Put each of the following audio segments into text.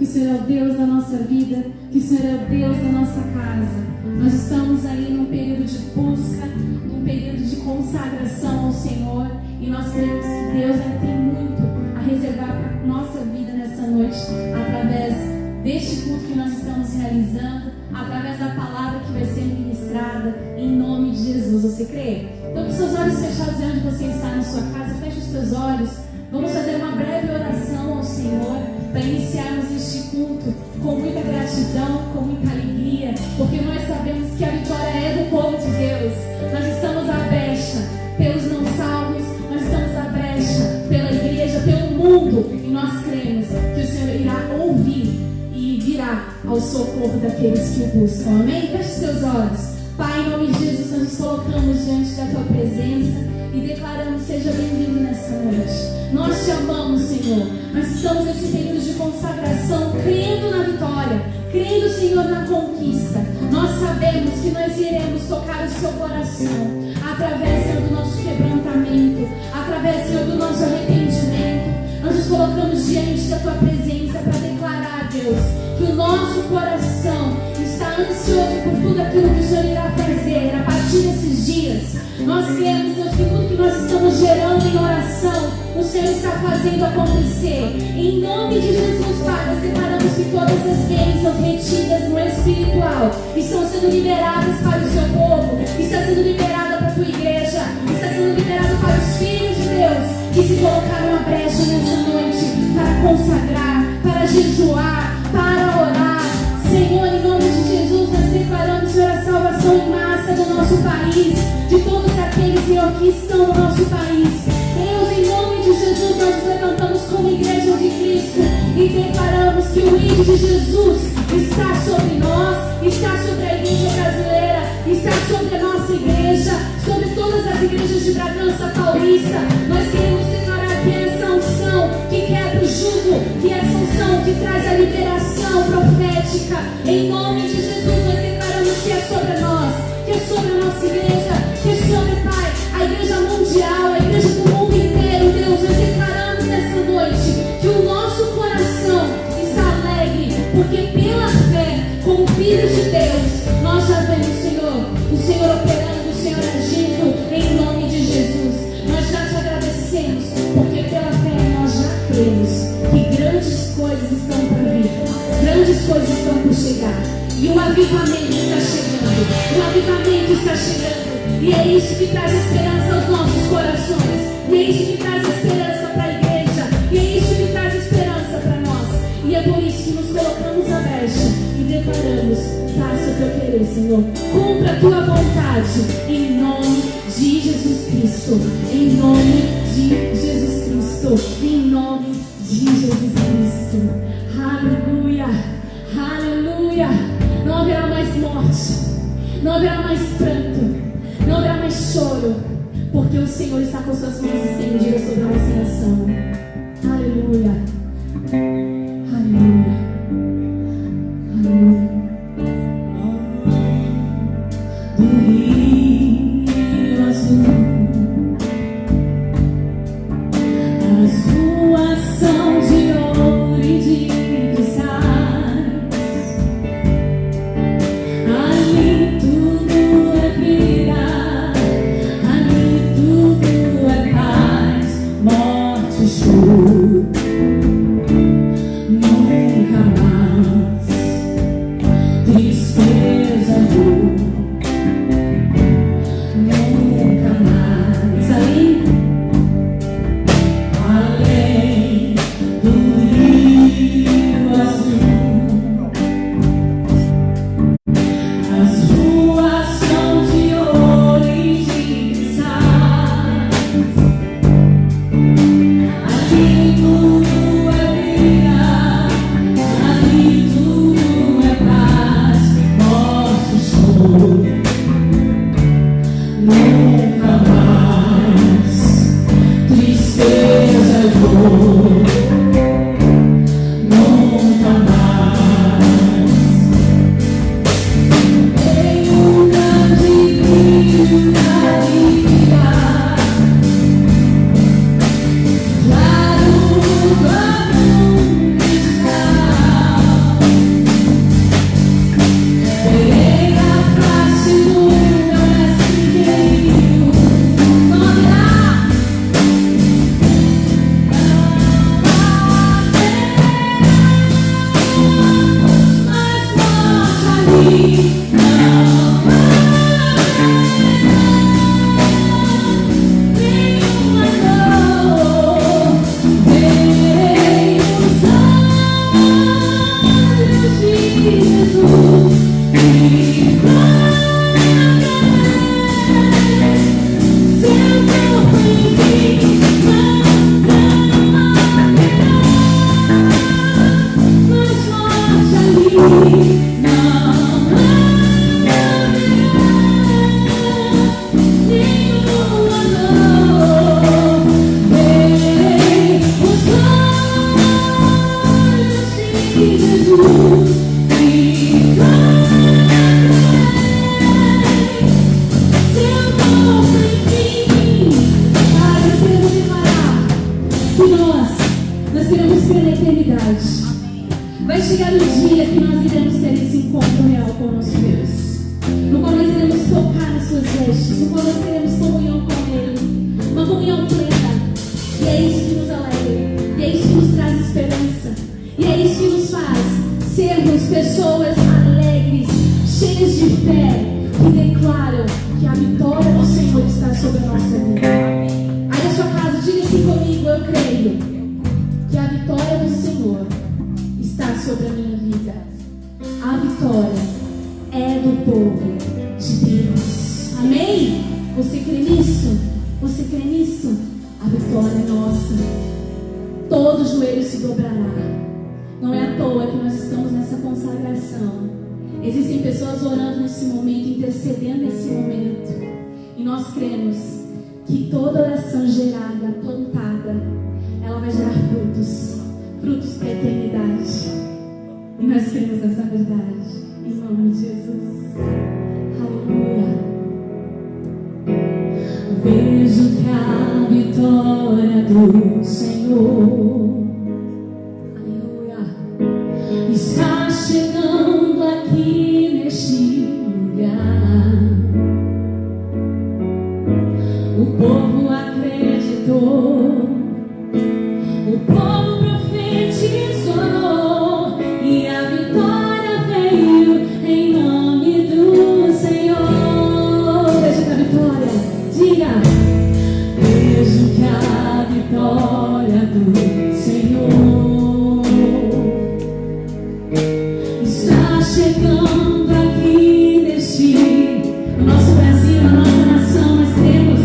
Senhor é o Deus da nossa vida, que o Senhor é o Deus da nossa casa. Nós estamos aí num período de busca, num período de consagração ao Senhor, e nós cremos que Deus ainda tem muito a reservar para a nossa vida nessa noite, através deste culto que nós estamos realizando, através da palavra que vai ser ministrada, em nome de Jesus. Você crê? Então, com seus olhos fechados, onde você está na sua casa, feche os seus olhos. Vamos fazer uma breve oração ao Senhor para iniciarmos este culto com muita gratidão, com muita alegria, porque nós sabemos que a vitória é do povo de Deus. Nós estamos à brecha pelos não salvos, nós estamos à brecha pela igreja, pelo mundo, e nós cremos que o Senhor irá ouvir e virá ao socorro daqueles que o buscam. Amém? Feche seus olhos. Pai, em nome de Jesus, nós nos colocamos diante da Tua presença e declaramos: seja bem-vindo nessa noite. Nós te amamos, Senhor. Nós estamos nesse período de consagração, crendo na vitória, crendo, Senhor, na conquista. Nós sabemos que nós iremos tocar o seu coração através, Senhor, do nosso quebrantamento, através, Senhor, do nosso arrependimento. Nós nos colocamos diante da Tua presença para declarar, Deus, que o nosso coração está ansioso por tudo aquilo que o Senhor irá fazer a partir desses dias. Nós queremos, Deus, que tudo que nós estamos gerando em oração, o Senhor está fazendo acontecer. Em nome de Jesus, Pai, nós declaramos que todas as bênçãos retidas no espiritual estão sendo liberadas para o seu povo, está sendo liberada para a tua igreja, está sendo liberada para os filhos de Deus que se colocaram à brecha nessa noite para consagrar, para jejuar, para orar. Senhor, em nome de Jesus, nós declaramos, Senhor, a salvação em massa do nosso país, de todos aqueles, Senhor, que estão no nosso país. Deus, em nome de Jesus, nós nos levantamos como igreja de Cristo e declaramos que o ídolo de Jesus está sobre nós, está sobre a igreja brasileira, está sobre a nossa igreja, sobre todas as igrejas de Bragança Paulista. Nós queremos declarar que essa unção que quebra o jugo, que essa unção que traz a liberação profética, em nome de Jesus, nós declaramos que é sobre nós, que é sobre a nossa igreja, que é sobre, Pai, a igreja mundial, a igreja do mundo inteiro. Deus, nós declaramos nessa noite que o nosso coração está alegre, porque pela fé, como filhos de Deus, nós já vemos, Senhor, o Senhor operando, o Senhor agindo, em nome de Jesus. Nós já te agradecemos, porque pela fé nós já cremos que grandes coisas estão por vir, grandes coisas estão por chegar, e o avivamento está chegando, o avivamento está chegando. E é isso que traz esperança aos nossos corações, e é isso que traz esperança para a igreja, e é isso que traz esperança para nós. E é por isso que nos colocamos à brecha e declaramos: faça o teu querer, Senhor, cumpra a tua vontade, em nome de Jesus Cristo, em nome de Jesus Cristo, em nome de Jesus Cristo. Aleluia, aleluia. Não haverá mais morte, não haverá mais pranto, não haverá mais choro, porque o Senhor está com suas mãos estendidas sobre a nossa nação. Aleluia, aleluia, aleluia. Do rio azul, as ruas são de ouro e de cristais. Ali tudo é vida, ali tudo é paz, morte e choro. chegar o dia que nós iremos ter esse encontro real com o nosso Deus, no qual nós iremos tocar nas suas vestes, no qual nós teremos comunhão com Ele, uma comunhão plena. E é isso que nos alegra, e é isso que nos traz esperança, e é isso que nos faz sermos pessoas alegres, cheias de fé, que declaram que a vitória do Senhor está sobre a nossa vida. Aí na sua casa, diga assim comigo: eu creio que a vitória do Senhor está sobre a minha vida. A vitória é do povo de Deus. Amém? Você crê nisso? Você crê nisso? A vitória é nossa. Todo joelho se dobrará. Não é à toa que nós estamos nessa consagração. Existem pessoas orando nesse momento, intercedendo nesse momento. E nós cremos que toda oração gerada, plantada, ela vai gerar frutos. Frutos para a eternidade. E nós cremos nessa verdade. Em nome de Jesus. Aleluia. Vejo que a vitória do Senhor, aleluia, está chegando aqui neste lugar. O povo acreditou, o povo profetizou, e a vitória veio em nome do Senhor. Veja que a vitória, diga: vejo que a vitória do Senhor está chegando aqui neste, no nosso Brasil, na nossa nação. Nós temos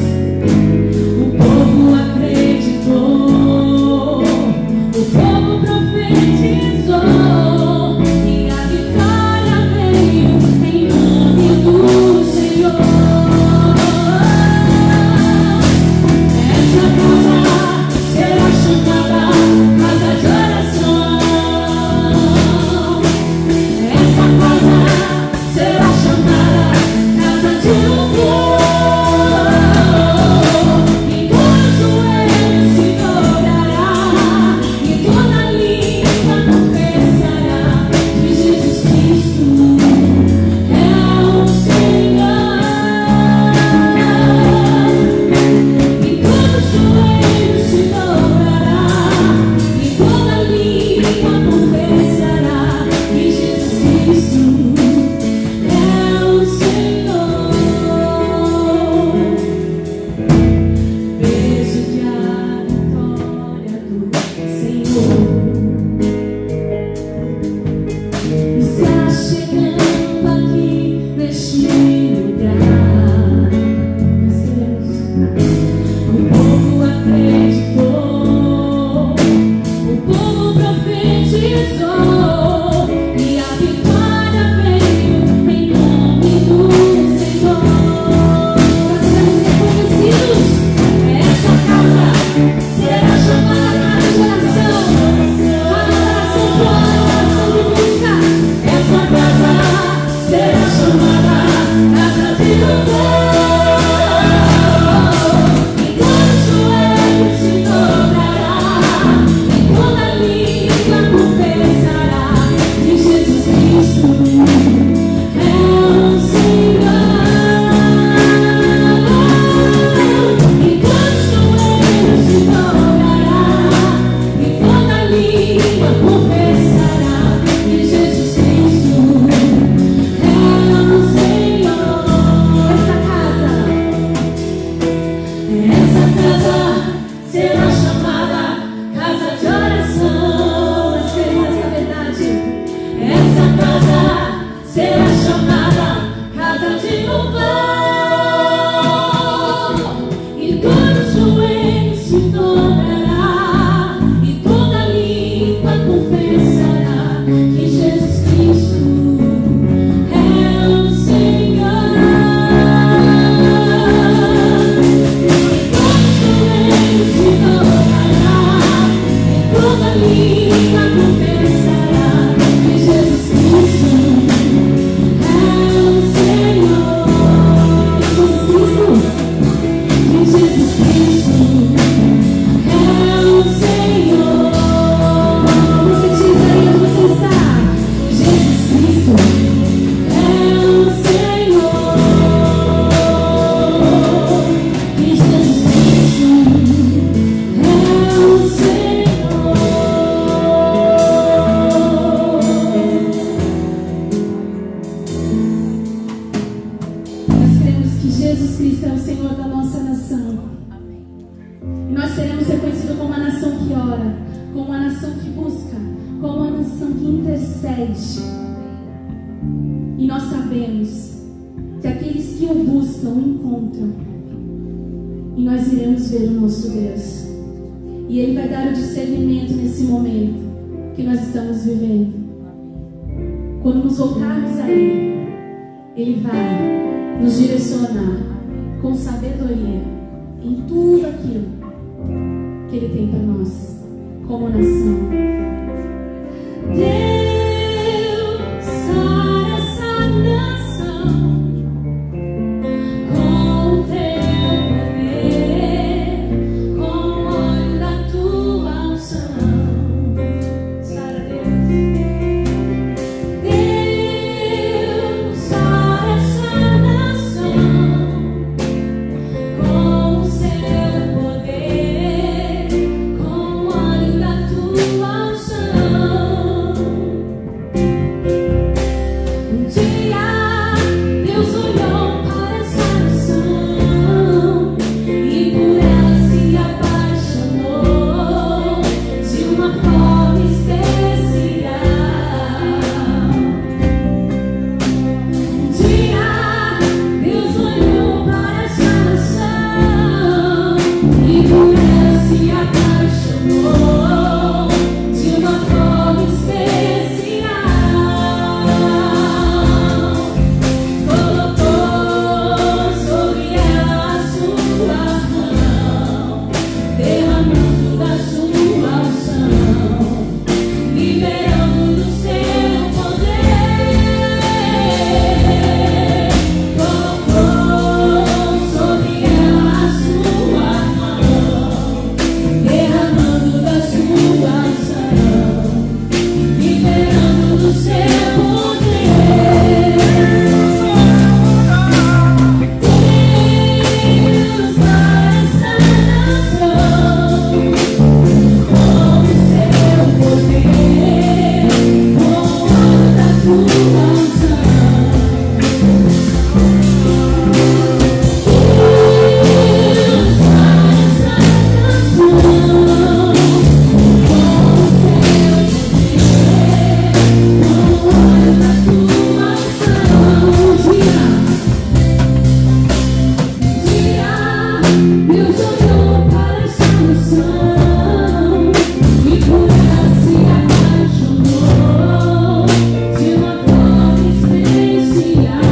conhecido como a nação que ora, como a nação que busca, como a nação que intercede. E nós sabemos que aqueles que o buscam, o encontram. E nós iremos ver o nosso Deus. E Ele vai dar o discernimento nesse momento que nós estamos vivendo. Quando nos voltarmos a Ele vai nos direcionar com sabedoria em tudo aquilo que Ele tem para nós, como nação. Deus, sara essa nação com o teu poder, com o óleo da tua unção. Sara, Deus. Deus, sara essa nação com o seu poder, com o óleo da tua unção. Um dia Deus olhou para essa nação e por ela se apaixonou de uma forma especial. Um dia Deus olhou para essa nação e por ela se apaixonou de uma forma especial. Colocou sobre ela a sua mão, derramando da sua unção, liberando do seu poder. Colocou sobre ela a sua mão, derramando da sua unção, liberando do seu poder. Deus, para essa nação com o seu poder, com o óleo da tua unção. Deus, para essa nação com o seu poder, com o óleo da tua unção. Deus olhou para essa nação e por ela se apaixonou de uma forma especial.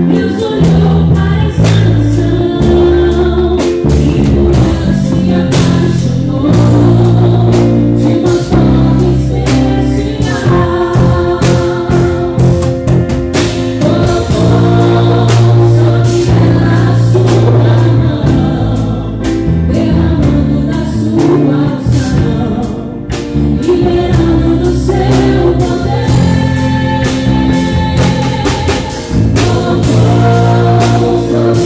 Deus olhou para essa nação e por ela se apaixonou de uma forma especial. Colocou sobre ela a sua mão, derramando da sua unção, liberando do seu poder. Colocou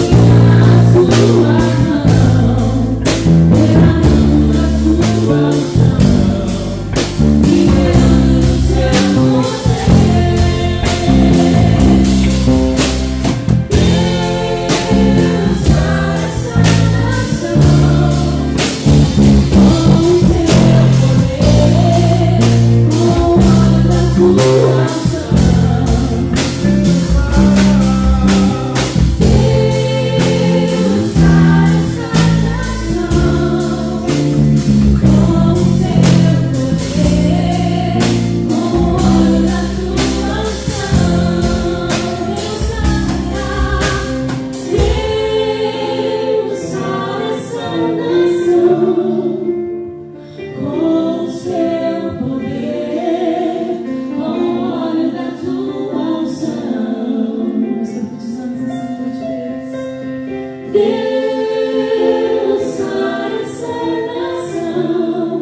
sobre ela a sua mão, derramando da sua unção, liberando do seu poder. Deus, para essa nação com o seu poder, com o óleo da tua unção. Deus, para essa nação com o seu poder, com o óleo da tua unção. Deus, sara essa nação com o seu poder, com o óleo da tua unção. Nós profetizamos essa noite, Deus. Deus, sara essa nação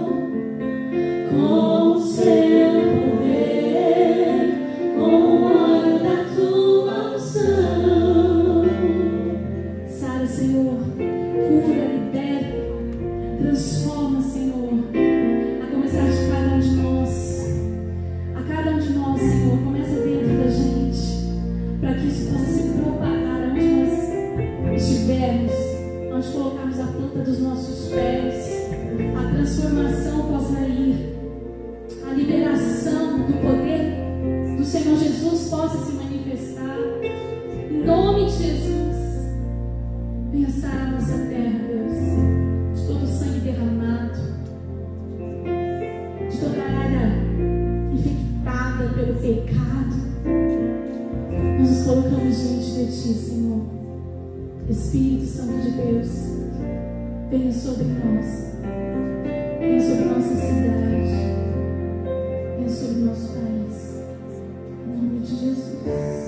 com o seu poder, com o óleo da tua unção. Sara, Senhor, cura, liberta, transforma, Senhor, a começar de cada um de nós. A cada um de nós, Senhor, começa dentro da gente, para que isso possa se propagar onde nós planta dos nossos pés, a transformação possa ir, a liberação do poder do Senhor Jesus possa se manifestar. Em nome de Jesus, venha sarar a nossa terra, Deus, de todo o sangue derramado, de toda a área infectada pelo pecado. Nós nos colocamos diante de Ti, Senhor. Espírito Santo de Deus, venha sobre nós, venha sobre nossa cidade, venha sobre nosso país, em nome de Jesus.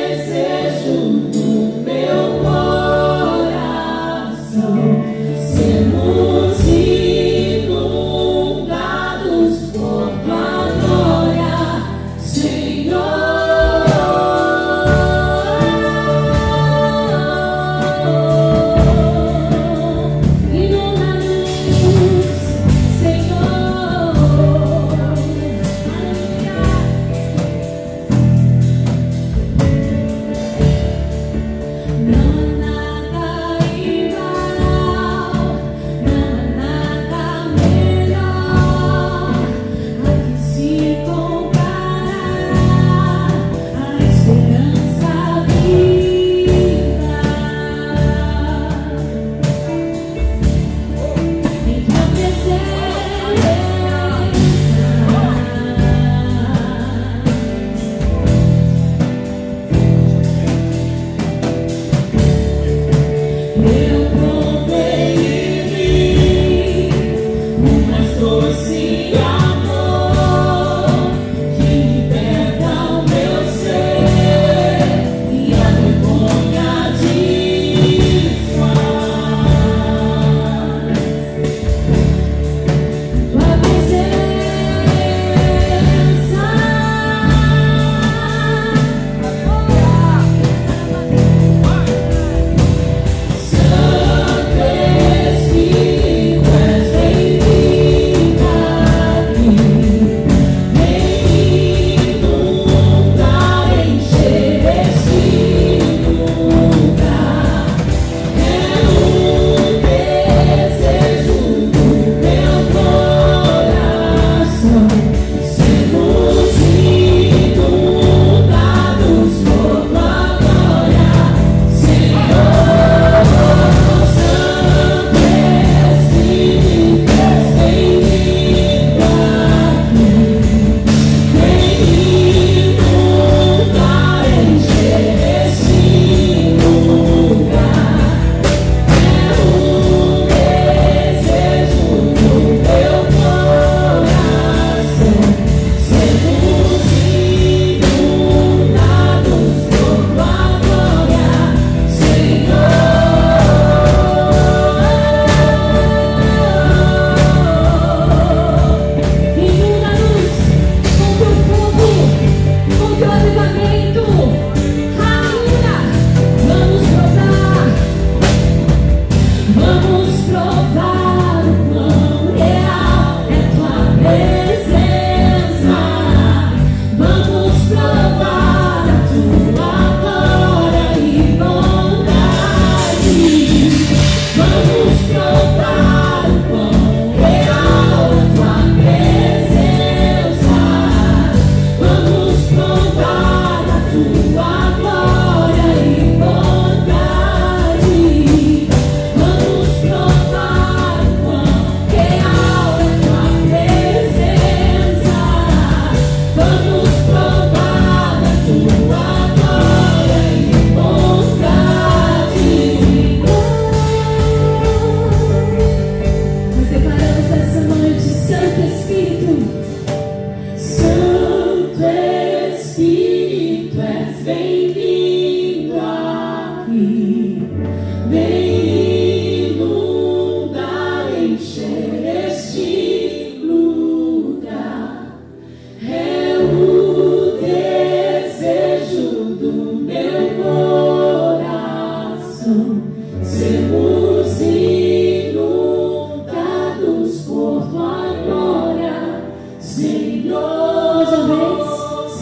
Desejo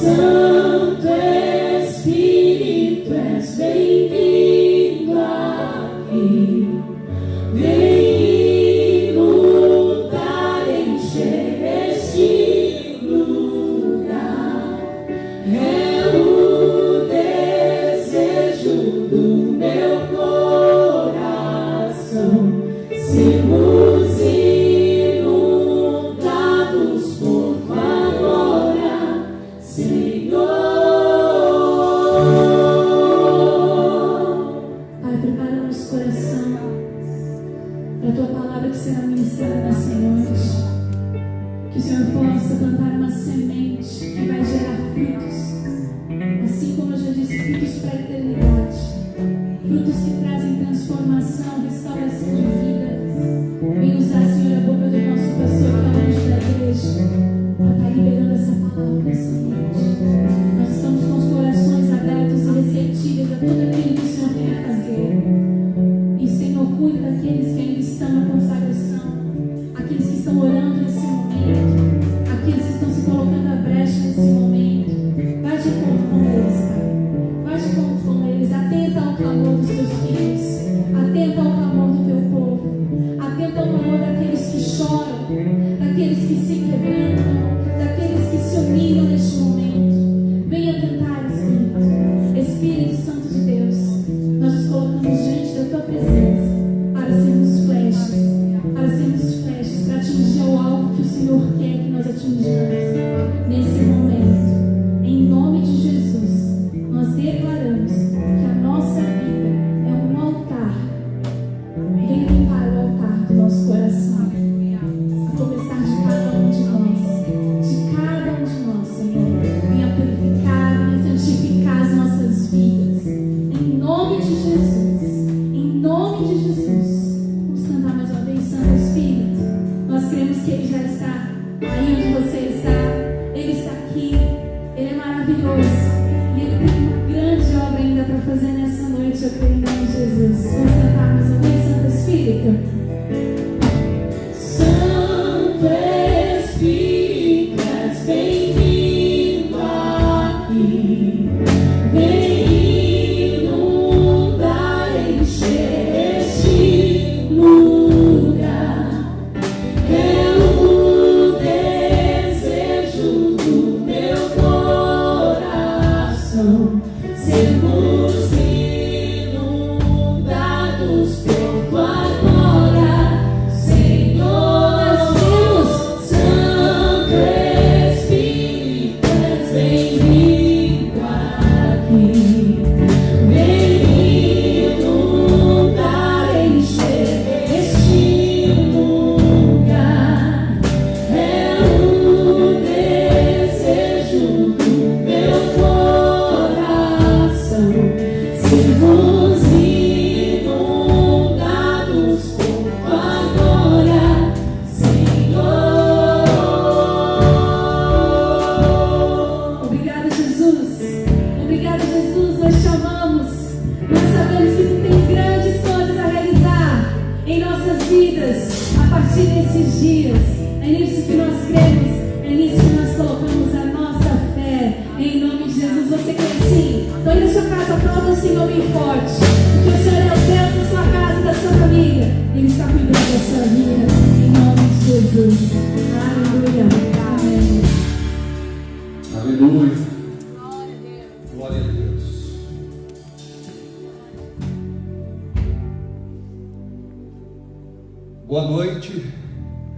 Santo Espírito, és bem-vindo aqui. Vem inundar, encher este lugar. É o desejo do meu coração. Sermos inundados por tua glória, Senhor. Pai, prepara nosso coração para a tua palavra que será ministrada nessa noite. Que o Senhor possa plantar uma semente que vai gerar frutos, assim como eu já disse, frutos para a eternidade, frutos que trazem transformação, restauração de vida. Vem usar, Senhor, a boca do nosso pastor, que é o anjo da igreja, para estar liberando essa palavra nessa noite. Nós estamos com os corações abertos e receptivos a tudo aquilo que o Senhor tem a fazer. E, Senhor, cuida daqueles que ainda estão na consagração, aqueles que estão orando nesse momento, aqueles que estão se colocando à brecha nesse momento. Vai de encontro com eles, Pai. Vai de encontro com eles. Atenta ao clamor dos teus filhos. Atenta ao clamor do teu povo. Atenta ao clamor daqueles que choram, daqueles que se quebrantam, daqueles que se humilham neste momento. Venha tentar, Espírito. Espírito Santo de Deus, nós nos colocamos diante da tua presença para sermos flechas, para atingir o alvo que o Senhor quer que nós atinjamos nesse momento. Em nome de Jesus, nós declaramos que a nossa vida é um altar. Venha limpar o altar do nosso coração, a começar de cada um de nós, Senhor. Venha purificar, venha santificar as nossas vidas. Em nome de Jesus, em nome de Jesus. Vamos cantar mais uma vez, Santo Espírito. Nós cremos que Ele já está aí onde você está. Ele está aqui, Ele é maravilhoso. E Ele tem uma grande obra ainda para fazer nessa noite, eu creio em nome de Jesus. Vamos cantar mais uma vez, Santo Espírito. Santo Espírito, és bem-vindo aqui. Vem inundar, encher este lugar. É o desejo do meu coração. Sermos inundados por tua glória, Senhor. Santo Espírito, és bem-vindo aqui. Vem inundar, encher este lugar. É o desejo do meu coração. Sermos inundados por tua glória, Senhor. Obrigada, Jesus. Obrigada, Jesus. Nós te amamos. Nós sabemos que tu tens grandes coisas a realizar em nossas vidas a partir desses dias. É nisso que nós cremos. É nisso que nós colocamos a nossa fé. Em nome de Jesus. Você crê assim? Então, aí na sua casa, aplauda o Senhor bem forte. Porque o Senhor é o Deus da sua casa e da sua família. Ele está cuidando da sua vida. Em nome de Jesus. Aleluia. Amém. Aleluia. Glória a Deus. Boa noite.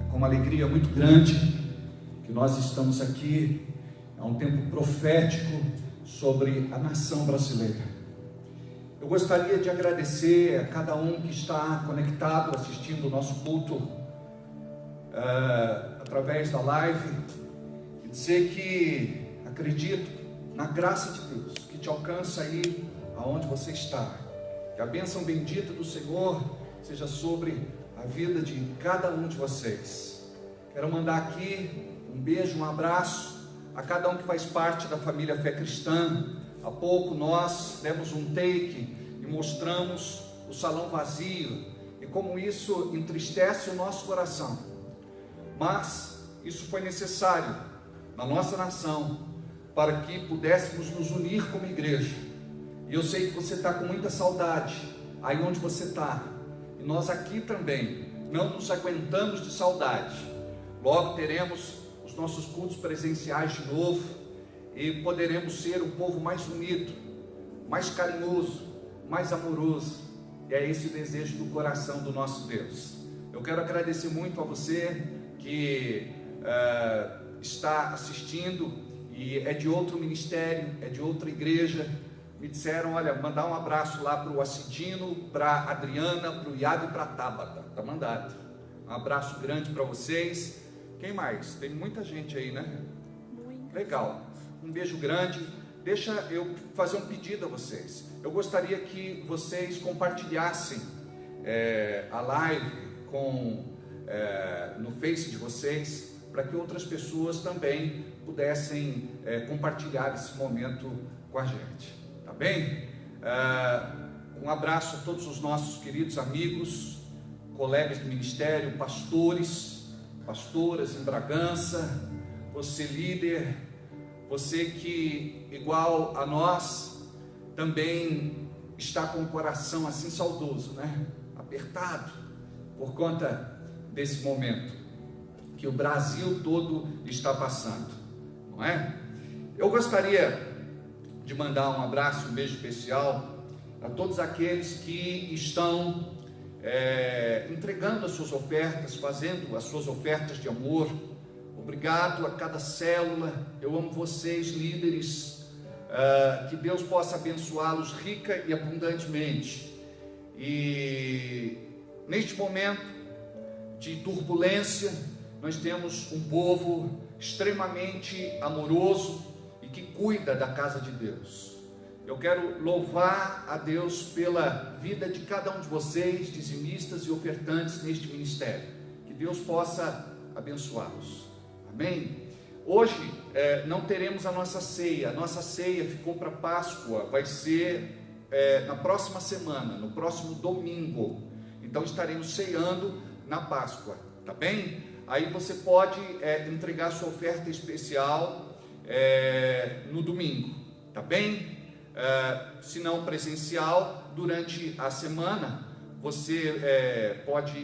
É com uma alegria muito grande que nós estamos aqui. É um tempo profético sobre a nação brasileira. Eu gostaria de agradecer a cada um que está conectado, assistindo o nosso culto através da live, e dizer que acredito na graça de Deus que te alcança aí aonde você está. Que a bênção bendita do Senhor seja sobre a vida de cada um de vocês. Quero mandar aqui um beijo, um abraço a cada um que faz parte da família Fé Cristã. Há pouco nós demos um take e mostramos o salão vazio e como isso entristece o nosso coração. Mas isso foi necessário na nossa nação para que pudéssemos nos unir como igreja. E eu sei que você está com muita saudade aí onde você está, e nós aqui também não nos aguentamos de saudade. Logo teremos os nossos cultos presenciais de novo, e poderemos ser um povo mais unido, mais carinhoso, mais amoroso. E é esse o desejo do coração do nosso Deus. Eu quero agradecer muito a você que está assistindo e é de outro ministério, é de outra igreja. Me disseram, olha, mandar um abraço lá para o Acidino, para a Adriana, para o Iago e para a Tabata. Está mandado. Um abraço grande para vocês. Quem mais? Tem muita gente aí, né? Legal. Um beijo grande. Deixa eu fazer um pedido a vocês. Eu gostaria que vocês compartilhassem a live no Face de vocês, para que outras pessoas também pudessem compartilhar esse momento com a gente. Tá bem? Um abraço a todos os nossos queridos amigos, colegas de ministério, pastores, pastoras em Bragança, você líder, você que, igual a nós, também está com o coração assim saudoso, né? Apertado, por conta desse momento que o Brasil todo está passando, não é? Eu gostaria de mandar um abraço, um beijo especial a todos aqueles que estão entregando as suas ofertas, fazendo as suas ofertas de amor. Obrigado a cada célula. Eu amo vocês, líderes. Que Deus possa abençoá-los rica e abundantemente. E neste momento de turbulência, nós temos um povo extremamente amoroso e que cuida da casa de Deus. Eu quero louvar a Deus pela vida de cada um de vocês, dizimistas e ofertantes neste ministério. Que Deus possa abençoá-los. Amém? Hoje não teremos a nossa ceia. A nossa ceia ficou para Páscoa. Vai ser na próxima semana, no próximo domingo. Então estaremos ceando na Páscoa, tá bem? Aí você pode entregar sua oferta especial no domingo, tá bem? Se não presencial, durante a semana você pode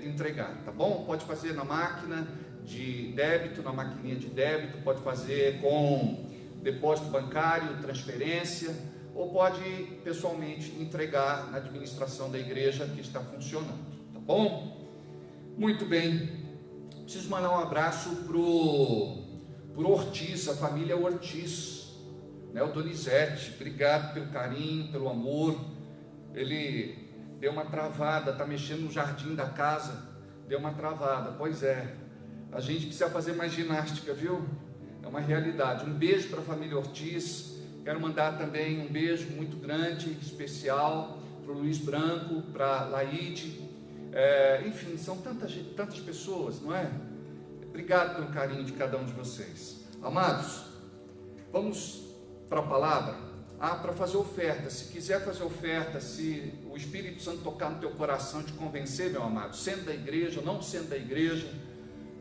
entregar, tá bom? Pode fazer na máquina de débito, na maquininha de débito, pode fazer com depósito bancário, transferência, ou pode pessoalmente entregar na administração da igreja que está funcionando, tá bom? Muito bem. Preciso mandar um abraço pro Ortiz, a família Ortiz, né? O Donizete, obrigado pelo carinho, pelo amor. Ele deu uma travada, está mexendo no jardim da casa, deu uma travada. Pois é, a gente precisa fazer mais ginástica, viu? É uma realidade. Um beijo para a família Ortiz. Quero mandar também um beijo muito grande, especial, para o Luiz Branco, para a Laide. Enfim, são tantas pessoas, não é? Obrigado pelo carinho de cada um de vocês. Amados, vamos para a palavra. Para fazer oferta, se quiser fazer oferta, se o Espírito Santo tocar no teu coração, te convencer, meu amado, sendo da igreja, não sendo da igreja.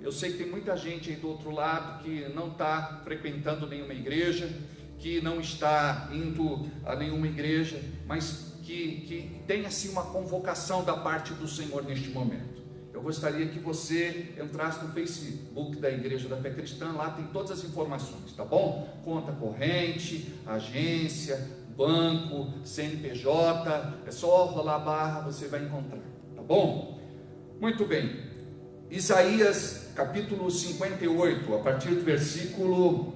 Eu sei que tem muita gente aí do outro lado que não está frequentando nenhuma igreja, que não está indo a nenhuma igreja, mas que tem assim uma convocação da parte do Senhor neste momento. Eu gostaria que você entrasse no Facebook da Igreja da Fé Cristã, lá tem todas as informações, tá bom? Conta corrente, agência, banco, CNPJ, é só rolar a barra, você vai encontrar, tá bom? Muito bem, Isaías capítulo 58, a partir do versículo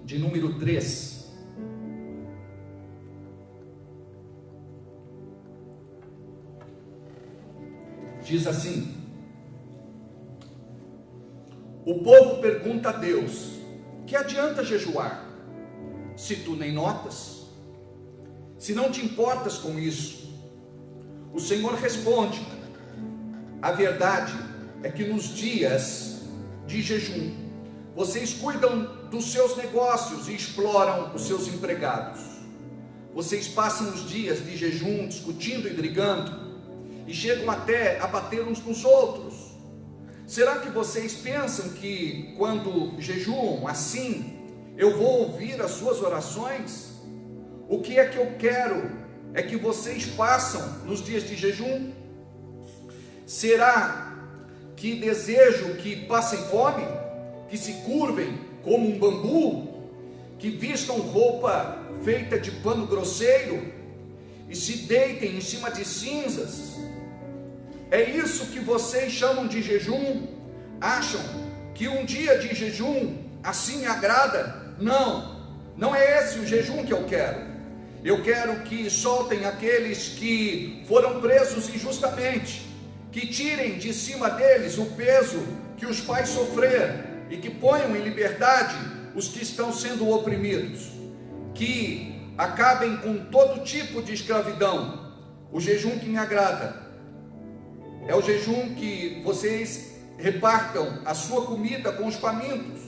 de número 3. Diz assim: o povo pergunta a Deus: que adianta jejuar, se tu nem notas? Se não te importas com isso? O Senhor responde: a verdade é que nos dias de jejum, vocês cuidam dos seus negócios e exploram os seus empregados. Vocês passam os dias de jejum discutindo e brigando, e chegam até a bater uns nos outros. Será que vocês pensam que quando jejuam assim, Eu vou ouvir as suas orações? O que é que eu quero é que vocês façam nos dias de jejum? Será que desejo que passem fome, que se curvem como um bambu, que vistam roupa feita de pano grosseiro e se deitem em cima de cinzas? É isso que vocês chamam de jejum? Acham que um dia de jejum assim me agrada? Não é esse o jejum que eu quero. Eu quero que soltem aqueles que foram presos injustamente, que tirem de cima deles o peso que os pais sofreram e que ponham em liberdade os que estão sendo oprimidos, que acabem com todo tipo de escravidão. O jejum que me agrada é o jejum que vocês repartam a sua comida com os famintos,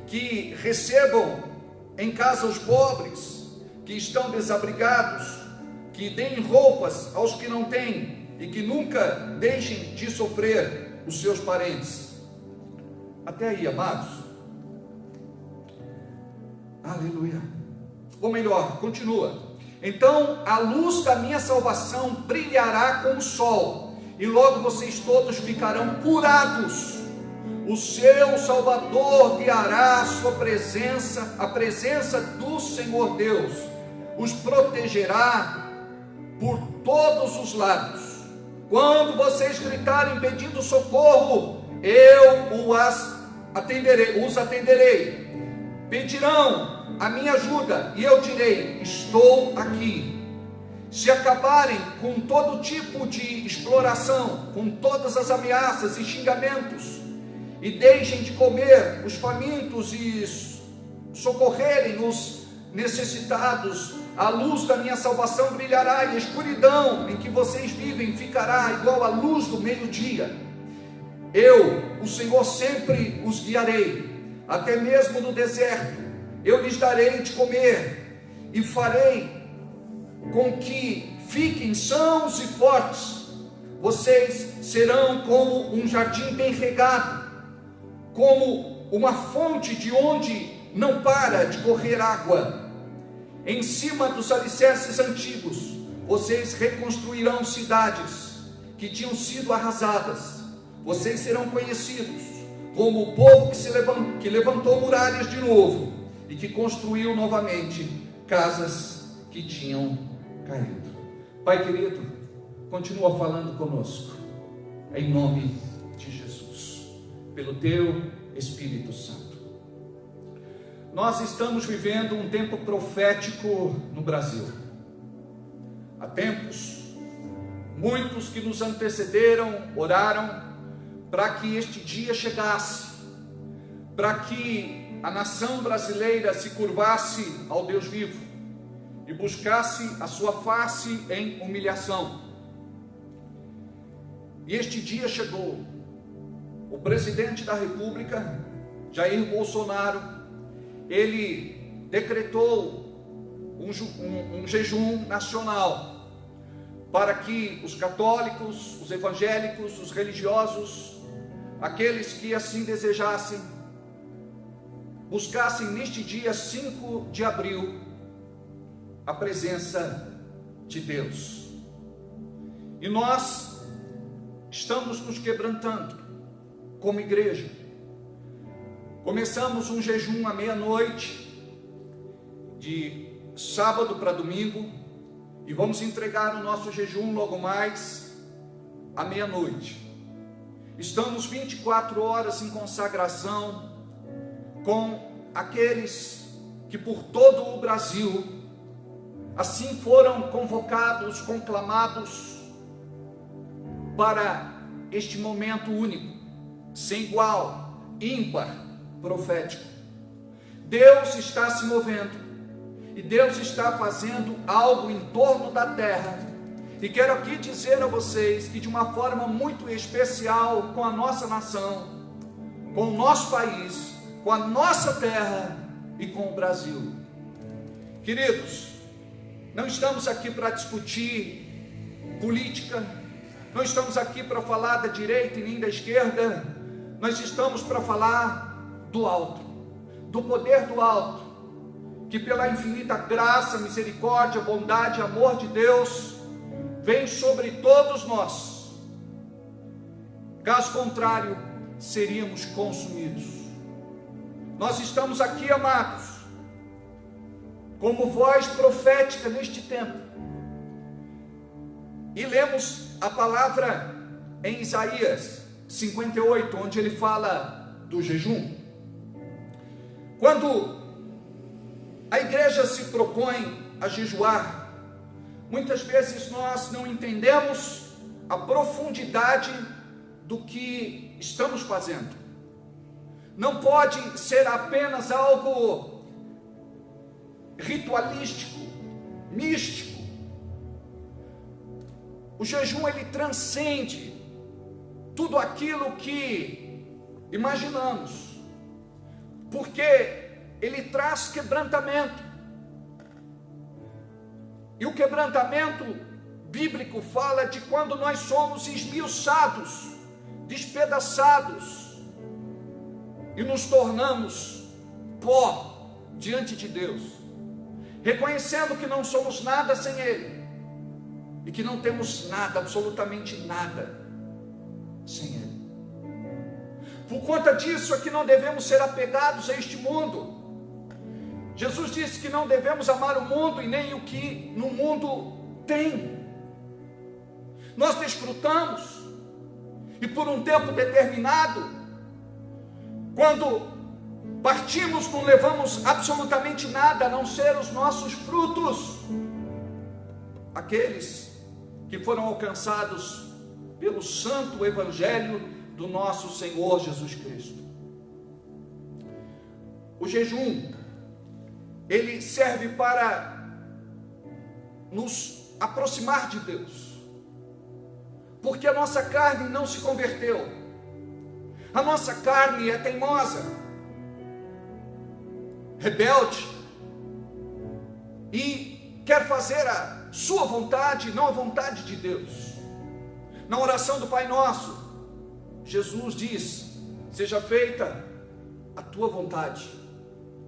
que recebam em casa os pobres, que estão desabrigados, que deem roupas aos que não têm e que nunca deixem de sofrer os seus parentes. Até aí, amados? Aleluia. Ou melhor, continua. Então a luz da minha salvação brilhará como o sol, e logo vocês todos ficarão curados. O seu Salvador guiará a sua presença, a presença do Senhor Deus, os protegerá por todos os lados. Quando vocês gritarem pedindo socorro, eu os atenderei. Pedirão a minha ajuda e eu direi: estou aqui. Se acabarem com todo tipo de exploração, com todas as ameaças e xingamentos, e deixem de comer os famintos e socorrerem os necessitados, a luz da minha salvação brilhará, e a escuridão em que vocês vivem ficará igual à luz do meio-dia. Eu, o Senhor, sempre os guiarei, até mesmo no deserto. Eu lhes darei de comer e farei com que fiquem sãos e fortes. Vocês serão como um jardim bem regado, como uma fonte de onde não para de correr água. Em cima dos alicerces antigos, vocês reconstruirão cidades que tinham sido arrasadas. Vocês serão conhecidos como o povo que levantou muralhas de novo e que construiu novamente casas que tinham caído. Pai querido, continua falando conosco, em nome de Jesus, pelo Teu Espírito Santo. Nós estamos vivendo um tempo profético no Brasil. Há tempos, muitos que nos antecederam oraram para que este dia chegasse, para que a nação brasileira se curvasse ao Deus vivo e buscasse a sua face em humilhação. E este dia chegou. O presidente da República, Jair Bolsonaro, ele decretou um jejum nacional para que os católicos, os evangélicos, os religiosos, aqueles que assim desejassem, buscassem neste dia 5 de abril a presença de Deus. E nós estamos nos quebrantando como igreja. Começamos um jejum à meia-noite, de sábado para domingo, e vamos entregar o nosso jejum logo mais à meia-noite. Estamos 24 horas em consagração com aqueles que por todo o Brasil assim foram convocados, conclamados para este momento único, sem igual, ímpar, profético. Deus está se movendo e Deus está fazendo algo em torno da terra, e quero aqui dizer a vocês que de uma forma muito especial com a nossa nação, com o nosso país, com a nossa terra e com o Brasil. Queridos, não estamos aqui para discutir política, não estamos aqui para falar da direita e nem da esquerda, nós estamos para falar do alto do poder do alto, que pela infinita graça, misericórdia, bondade e amor de Deus, vem sobre todos nós. Caso contrário, seríamos consumidos. Nós estamos aqui, amados, como voz profética neste tempo, e lemos a palavra em Isaías 58, onde ele fala do jejum. Quando a igreja se propõe a jejuar, muitas vezes nós não entendemos a profundidade do que estamos fazendo. Não pode ser apenas algo ritualístico, místico. O jejum, ele transcende tudo aquilo que imaginamos, porque ele traz quebrantamento. E o quebrantamento bíblico fala de quando nós somos esmiuçados, despedaçados, e nos tornamos pó diante de Deus, reconhecendo que não somos nada sem Ele, e que não temos nada, absolutamente nada, sem Ele. Por conta disso é que não devemos ser apegados a este mundo. Jesus disse que não devemos amar o mundo e nem o que no mundo tem. Nós desfrutamos, e por um tempo determinado, quando partimos, não levamos absolutamente nada, a não ser os nossos frutos, aqueles que foram alcançados pelo santo evangelho do nosso Senhor Jesus Cristo. O jejum, ele serve para nos aproximar de Deus, porque a nossa carne não se converteu. A nossa carne é teimosa, rebelde, e quer fazer a sua vontade, não a vontade de Deus. Na oração do Pai Nosso, Jesus diz: seja feita a tua vontade,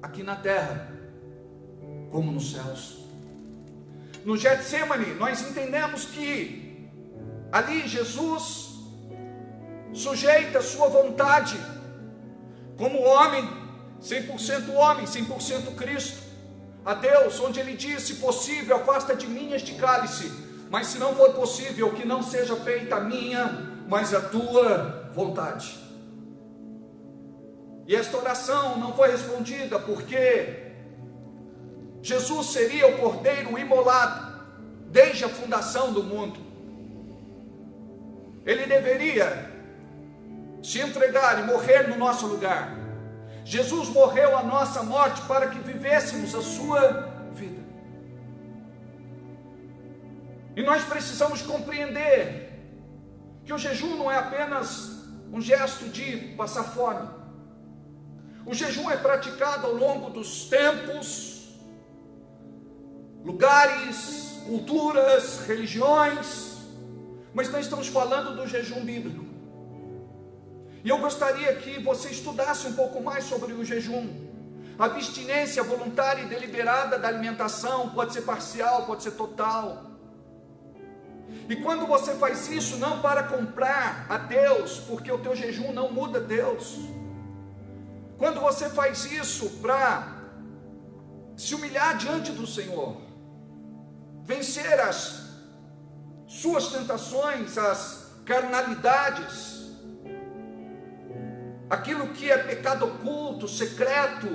aqui na terra, como nos céus. No Getsemane, nós entendemos que ali Jesus sujeita a sua vontade, como homem, 100% Cristo, a Deus, onde ele diz: se possível, afasta de mim este cálice, mas se não for possível, que não seja feita a minha, mas a tua vontade. E esta oração não foi respondida, porque Jesus seria o cordeiro imolado desde a fundação do mundo. Ele deveria se entregar e morrer no nosso lugar. Jesus morreu a nossa morte para que vivêssemos a sua vida. E nós precisamos compreender que o jejum não é apenas um gesto de passar fome. O jejum é praticado ao longo dos tempos, lugares, culturas, religiões, mas nós estamos falando do jejum bíblico. E eu gostaria que você estudasse um pouco mais sobre o jejum. A abstinência voluntária e deliberada da alimentação pode ser parcial, pode ser total. E quando você faz isso, não para comprar a Deus, porque o teu jejum não muda Deus. Quando você faz isso para se humilhar diante do Senhor, vencer as suas tentações, as carnalidades, aquilo que é pecado oculto, secreto,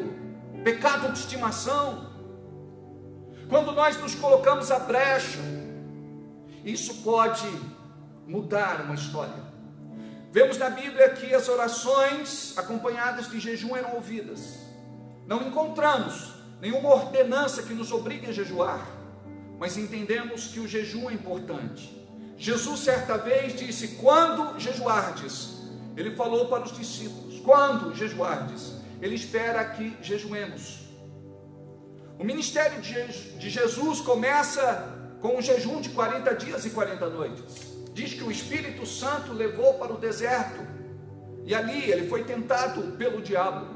pecado de estimação, quando nós nos colocamos à brecha, isso pode mudar uma história. Vemos na Bíblia que as orações acompanhadas de jejum eram ouvidas. Não encontramos nenhuma ordenança que nos obrigue a jejuar, mas entendemos que o jejum é importante. Jesus certa vez disse: quando jejuardes, ele falou para os discípulos, quando jejuardes, ele espera que jejuemos. O ministério de Jesus começa com um jejum de 40 dias e 40 noites. Diz que o Espírito Santo levou para o deserto, e ali ele foi tentado pelo diabo.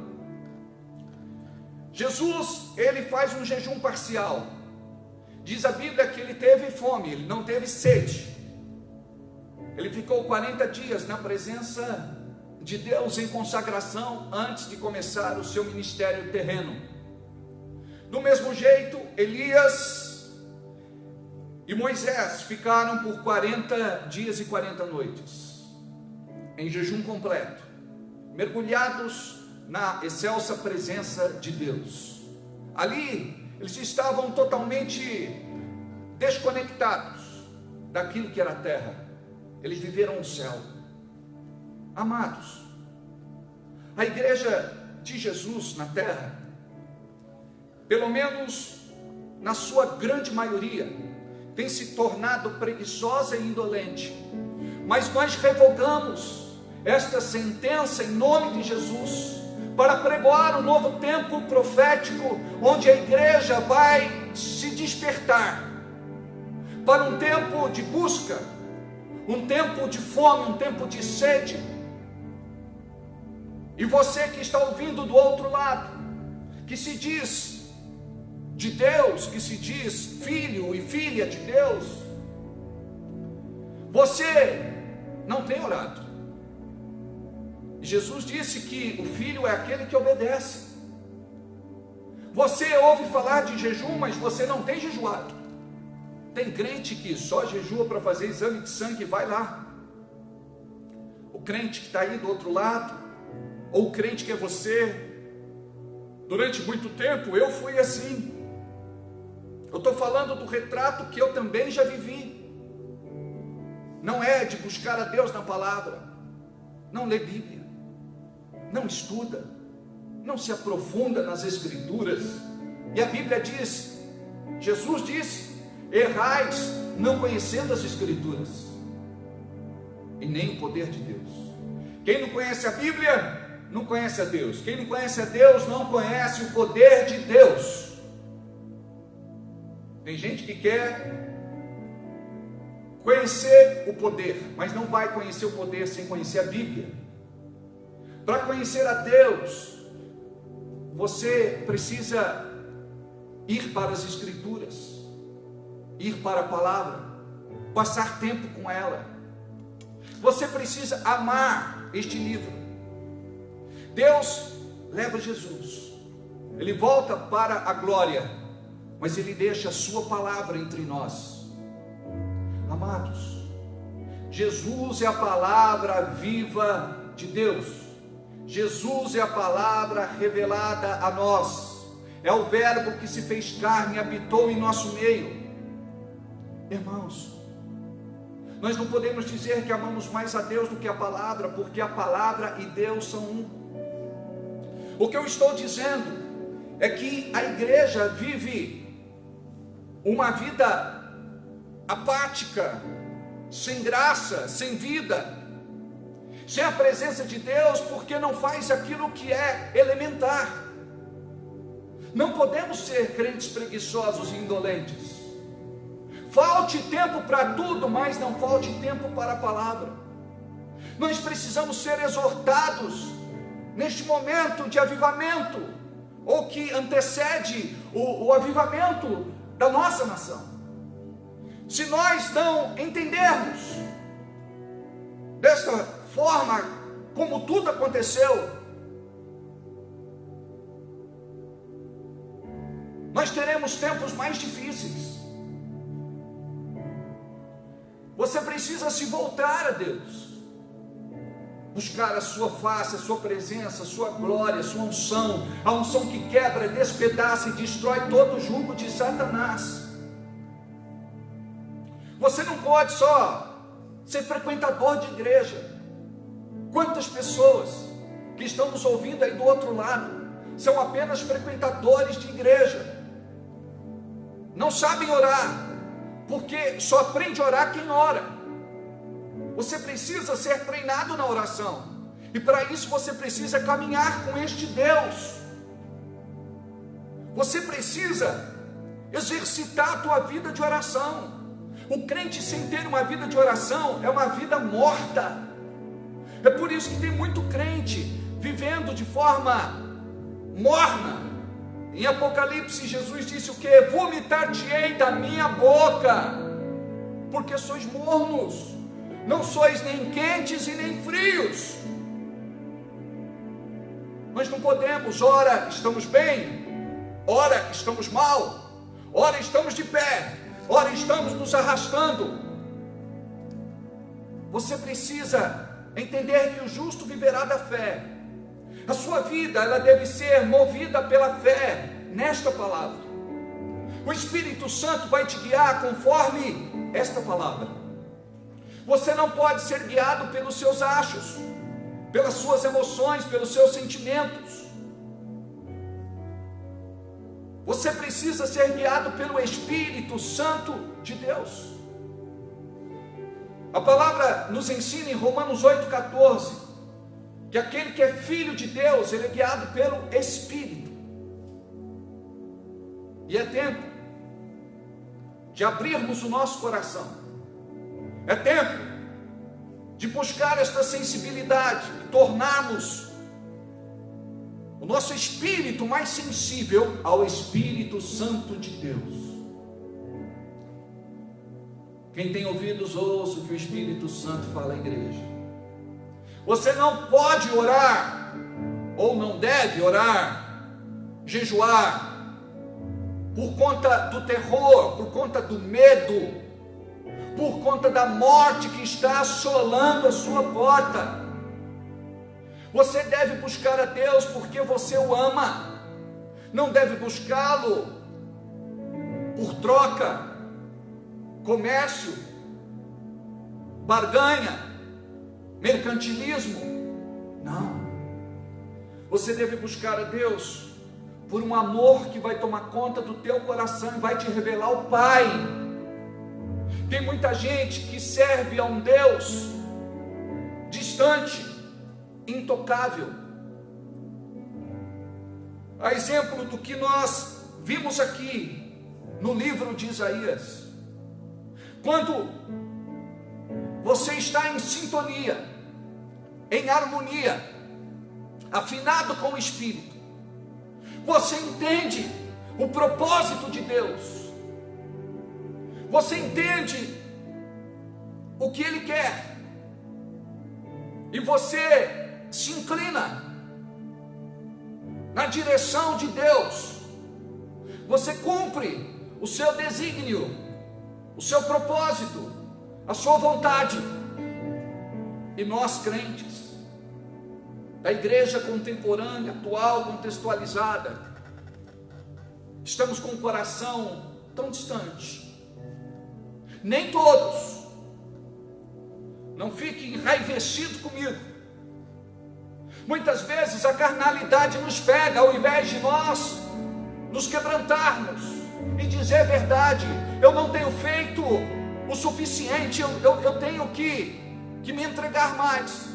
Jesus, ele faz um jejum parcial. Diz a Bíblia que ele teve fome, ele não teve sede. Ele ficou 40 dias na presença de Deus em consagração antes de começar o seu ministério terreno. Do mesmo jeito, Elias e Moisés ficaram por 40 dias e 40 noites em jejum completo, mergulhados na excelsa presença de Deus. Ali eles estavam totalmente desconectados daquilo que era a terra. Eles viveram o céu. Amados, a igreja de Jesus na terra, pelo menos na sua grande maioria, tem se tornado preguiçosa e indolente. Mas nós revogamos esta sentença em nome de Jesus, para pregoar um novo tempo profético, onde a igreja vai se despertar para um tempo de busca, um tempo de fome, um tempo de sede. E você que está ouvindo do outro lado, que se diz de Deus, que se diz filho e filha de Deus, você não tem orado. Jesus disse que o filho é aquele que obedece. Você ouve falar de jejum, mas você não tem jejuado. Tem crente que só jejua para fazer exame de sangue e vai lá. O crente que está aí do outro lado, ou o crente que é você, durante muito tempo eu fui assim. Eu estou falando do retrato que eu também já vivi. Não é de buscar a Deus na palavra, não lê Bíblia, não estuda, não se aprofunda nas Escrituras. E a Bíblia diz, Jesus disse: errais não conhecendo as Escrituras e nem o poder de Deus. Quem não conhece a Bíblia não conhece a Deus. Quem não conhece a Deus não conhece o poder de Deus. Tem gente que quer conhecer o poder, mas não vai conhecer o poder sem conhecer a Bíblia. Para conhecer a Deus, você precisa ir para as Escrituras, ir para a palavra, passar tempo com ela. Você precisa amar este livro. Deus leva Jesus, Ele volta para a glória, mas Ele deixa a sua palavra entre nós. Amados, Jesus é a palavra viva de Deus. Jesus é a palavra revelada a nós. É o verbo que se fez carne e habitou em nosso meio. Irmãos, nós não podemos dizer que amamos mais a Deus do que a palavra, porque a palavra e Deus são um. O que eu estou dizendo é que a igreja vive uma vida apática, sem graça, sem vida, sem a presença de Deus, porque não faz aquilo que é elementar. Não podemos ser crentes preguiçosos e indolentes. Falte tempo para tudo, mas não falte tempo para a palavra. Nós precisamos ser exortados neste momento de avivamento, ou que antecede o avivamento da nossa nação. Se nós não entendermos desta forma como tudo aconteceu, nós teremos tempos mais difíceis. Você precisa se voltar a Deus, buscar a sua face, a sua presença, a sua glória, a sua unção, a unção que quebra, despedaça e destrói todo o jugo de Satanás. Você não pode só ser frequentador de igreja. Quantas pessoas que estão nos ouvindo aí do outro lado são apenas frequentadores de igreja, não sabem orar, porque só aprende a orar quem ora. Você precisa ser treinado na oração, e para isso você precisa caminhar com este Deus. Você precisa exercitar a tua vida de oração. O crente sem ter uma vida de oração é uma vida morta. É por isso que tem muito crente vivendo de forma morna, Em Apocalipse, Jesus disse o que? Vomitar-te-ei da minha boca, porque sois mornos, não sois nem quentes e nem frios. Nós não podemos, ora estamos bem, ora estamos mal, ora estamos de pé, ora estamos nos arrastando. Você precisa entender que o justo viverá da fé. A sua vida, ela deve ser movida pela fé nesta palavra. O Espírito Santo vai te guiar conforme esta palavra. Você não pode ser guiado pelos seus achos, pelas suas emoções, pelos seus sentimentos. Você precisa ser guiado pelo Espírito Santo de Deus. A palavra nos ensina em Romanos 8,14, que aquele que é filho de Deus, ele é guiado pelo Espírito. E é tempo de abrirmos o nosso coração. É tempo de buscar esta sensibilidade, tornarmos o nosso espírito mais sensível ao Espírito Santo de Deus. Quem tem ouvidos, ouça o que o Espírito Santo fala à igreja. Você não pode orar, ou não deve orar, jejuar, por conta do terror, por conta do medo, por conta da morte que está assolando a sua porta. Você deve buscar a Deus porque você o ama. Não deve buscá-lo por troca, comércio, barganha, mercantilismo. Não. Você deve buscar a Deus por um amor que vai tomar conta do teu coração e vai te revelar o Pai. Tem muita gente que serve a um Deus distante, intocável. A exemplo do que nós vimos aqui no livro de Isaías. Quando você está em sintonia, em harmonia, afinado com o Espírito, você entende o propósito de Deus. Você entende o que Ele quer, e você se inclina na direção de Deus. Você cumpre o seu desígnio, o seu propósito, a sua vontade. E nós, crentes da igreja contemporânea, atual, contextualizada, estamos com o coração tão distante. Nem todos. Não fique enraivecido comigo. Muitas vezes a carnalidade nos pega, ao invés de nós nos quebrantarmos e dizer a verdade. Eu não tenho feito o suficiente, eu tenho que me entregar mais.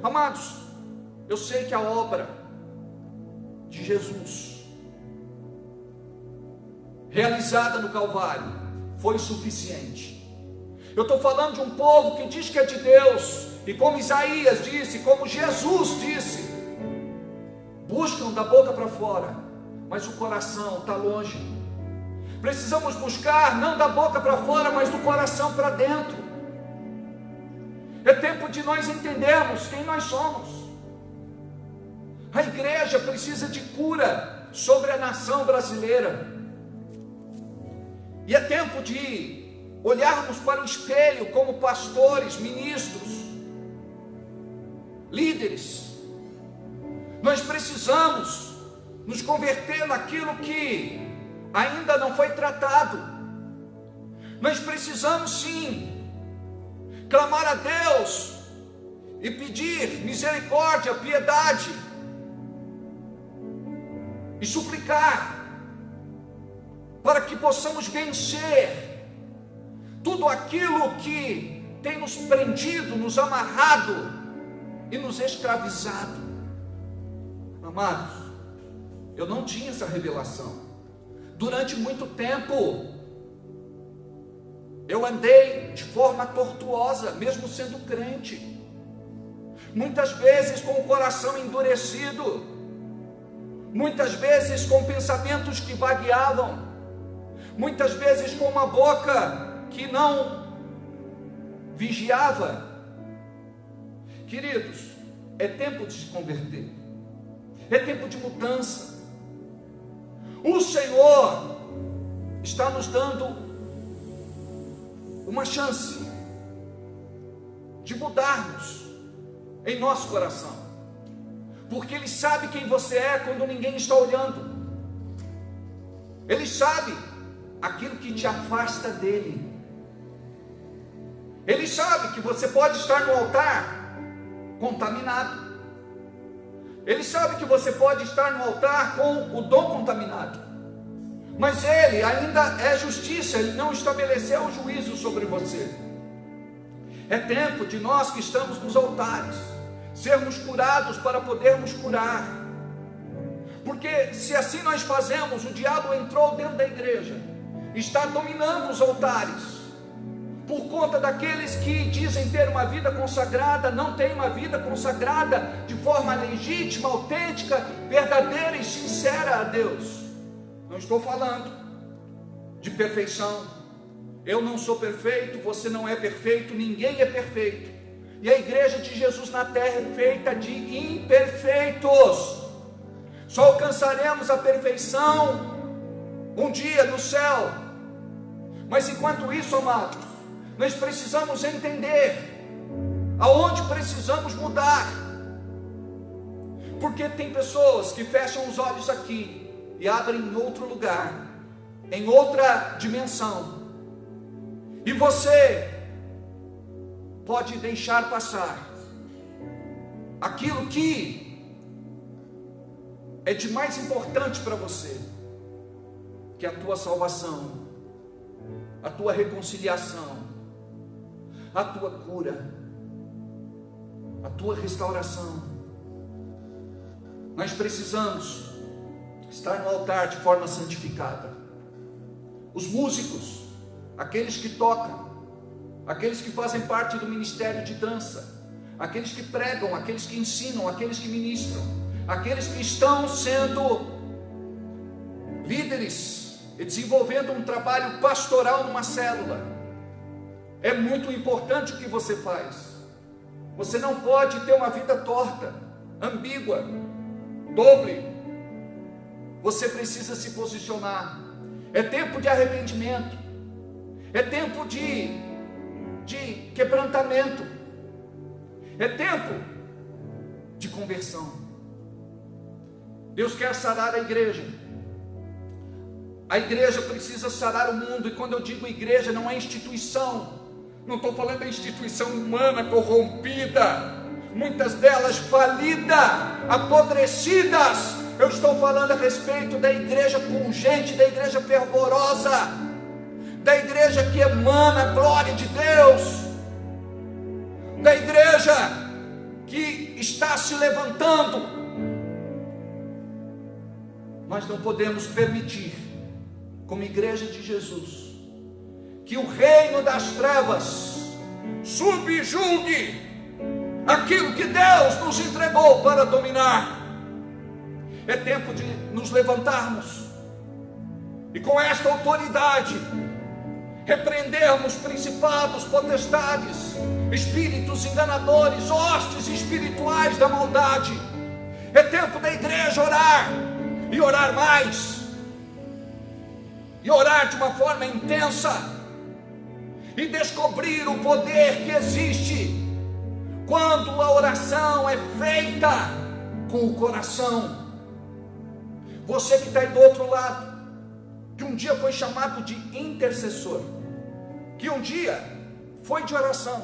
Amados, eu sei que a obra de Jesus, realizada no Calvário, foi suficiente. Eu estou falando de um povo que diz que é de Deus, e como Isaías disse, como Jesus disse, buscam da boca para fora, mas o coração está longe. Precisamos buscar não da boca para fora, mas do coração para dentro. É tempo de nós entendermos quem nós somos. A igreja precisa de cura sobre a nação brasileira. E é tempo de olharmos para o espelho como pastores, ministros, líderes. Nós precisamos nos converter naquilo que ainda não foi tratado. Nós precisamos sim clamar a Deus e pedir misericórdia, piedade, e suplicar para que possamos vencer tudo aquilo que tem nos prendido, nos amarrado e nos escravizado. Amados, eu não tinha essa revelação. Durante muito tempo eu andei de forma tortuosa, mesmo sendo crente, muitas vezes com o coração endurecido, muitas vezes com pensamentos que vagueavam, muitas vezes com uma boca que não vigiava. Queridos, é tempo de se converter, é tempo de mudança. O Senhor está nos dando uma chance de mudarmos em nosso coração, porque Ele sabe quem você é quando ninguém está olhando. Ele sabe aquilo que te afasta dele. Ele sabe que você pode estar no altar contaminado. Ele sabe que você pode estar no altar com o dom contaminado, mas Ele ainda é justiça, Ele não estabeleceu o juízo sobre você. É tempo de nós que estamos nos altares sermos curados para podermos curar, porque se assim nós fazemos, o diabo entrou dentro da igreja, está dominando os altares, por conta daqueles que dizem ter uma vida consagrada, não tem uma vida consagrada de forma legítima, autêntica, verdadeira e sincera a Deus. Não estou falando de perfeição. Eu não sou perfeito, você não é perfeito, ninguém é perfeito. E a igreja de Jesus na terra é feita de imperfeitos. Só alcançaremos a perfeição um dia no céu. Mas enquanto isso, amados, nós precisamos entender aonde precisamos mudar, porque tem pessoas que fecham os olhos aqui e abrem em outro lugar, em outra dimensão, e você pode deixar passar aquilo que é de mais importante para você, que é a tua salvação, a tua reconciliação, a tua cura, a tua restauração. Nós precisamos estar no altar de forma santificada. Os músicos, aqueles que tocam, aqueles que fazem parte do ministério de dança, aqueles que pregam, aqueles que ensinam, aqueles que ministram, aqueles que estão sendo líderes e desenvolvendo um trabalho pastoral numa célula. É muito importante o que você faz. Você não pode ter uma vida torta, ambígua, doble. Você precisa se posicionar. É tempo de arrependimento, é tempo de quebrantamento, é tempo de conversão. Deus quer sarar a igreja. A igreja precisa sarar o mundo. E quando eu digo igreja, não é instituição. Não estou falando da instituição humana corrompida, muitas delas falidas, apodrecidas. Eu estou falando a respeito da igreja pungente, da igreja fervorosa, da igreja que emana a glória de Deus, da igreja que está se levantando. Nós não podemos permitir, como igreja de Jesus, que o reino das trevas subjugue aquilo que Deus nos entregou para dominar. É tempo de nos levantarmos e com esta autoridade repreendermos principados, potestades, espíritos enganadores, hostes espirituais da maldade. É tempo da igreja orar, e orar mais, e orar de uma forma intensa, e descobrir o poder que existe quando a oração é feita com o coração. Você que está aí do outro lado, que um dia foi chamado de intercessor, que um dia foi de oração,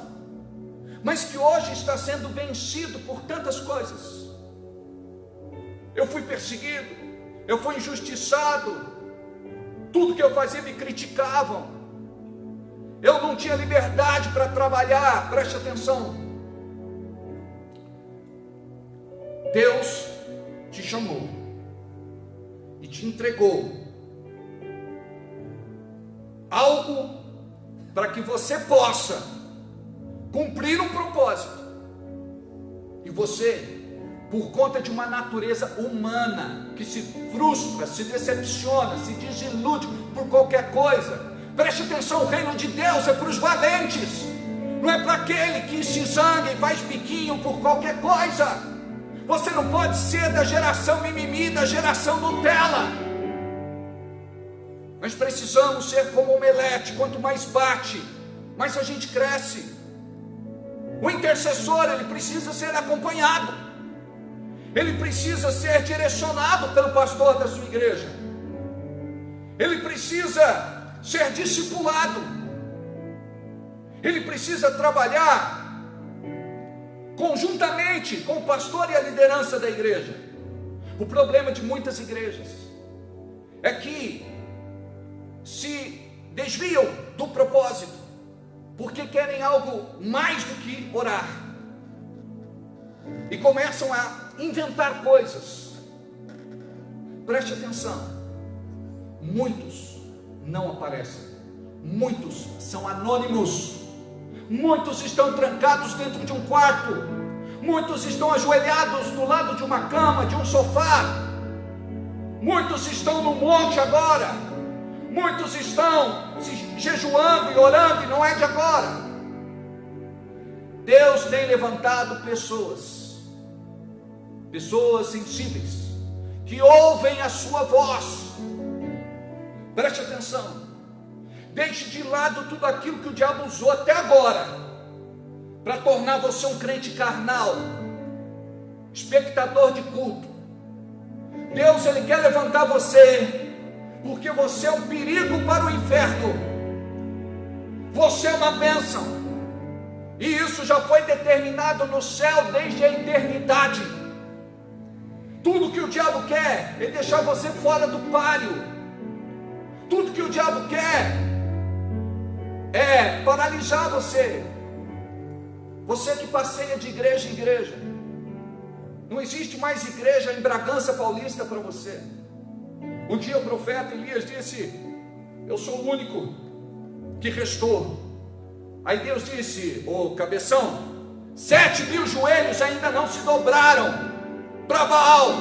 mas que hoje está sendo vencido por tantas coisas. Eu fui perseguido, eu fui injustiçado, tudo que eu fazia me criticavam, eu não tinha liberdade para trabalhar. Preste atenção, Deus te chamou e te entregou algo para que você possa cumprir um propósito, e você por conta de uma natureza humana, que se frustra, se decepciona, se desilude por qualquer coisa. Preste atenção, o reino de Deus é para os valentes, não é para aquele que se zanga e faz biquinho por qualquer coisa. Você não pode ser da geração mimimi, da geração Nutella. Nós precisamos ser como omelete, quanto mais bate, mais a gente cresce. O intercessor, ele precisa ser acompanhado, ele precisa ser direcionado pelo pastor da sua igreja, ele precisa ser discipulado, ele precisa trabalhar conjuntamente com o pastor e a liderança da igreja. O problema de muitas igrejas é que se desviam do propósito, porque querem algo mais do que orar, e começam a inventar coisas. Preste atenção, muitos não aparecem, muitos são anônimos, muitos estão trancados dentro de um quarto, muitos estão ajoelhados do lado de uma cama, de um sofá, muitos estão no monte agora, muitos estão se jejuando e orando, e não é de agora. Deus tem levantado pessoas sensíveis, que ouvem a sua voz. Preste atenção, deixe de lado tudo aquilo que o diabo usou até agora, para tornar você um crente carnal, espectador de culto. Deus, ele quer levantar você, porque você é um perigo para o inferno, você é uma bênção, e isso já foi determinado no céu desde a eternidade. Tudo que o diabo quer é deixar você fora do páreo, tudo que o diabo quer é paralisar você, você que passeia de igreja em igreja. Não existe mais igreja em Bragança Paulista para você. Um dia o profeta Elias disse: eu sou o único que restou. Aí Deus disse: ô cabeção, 7.000 joelhos ainda não se dobraram para Baal.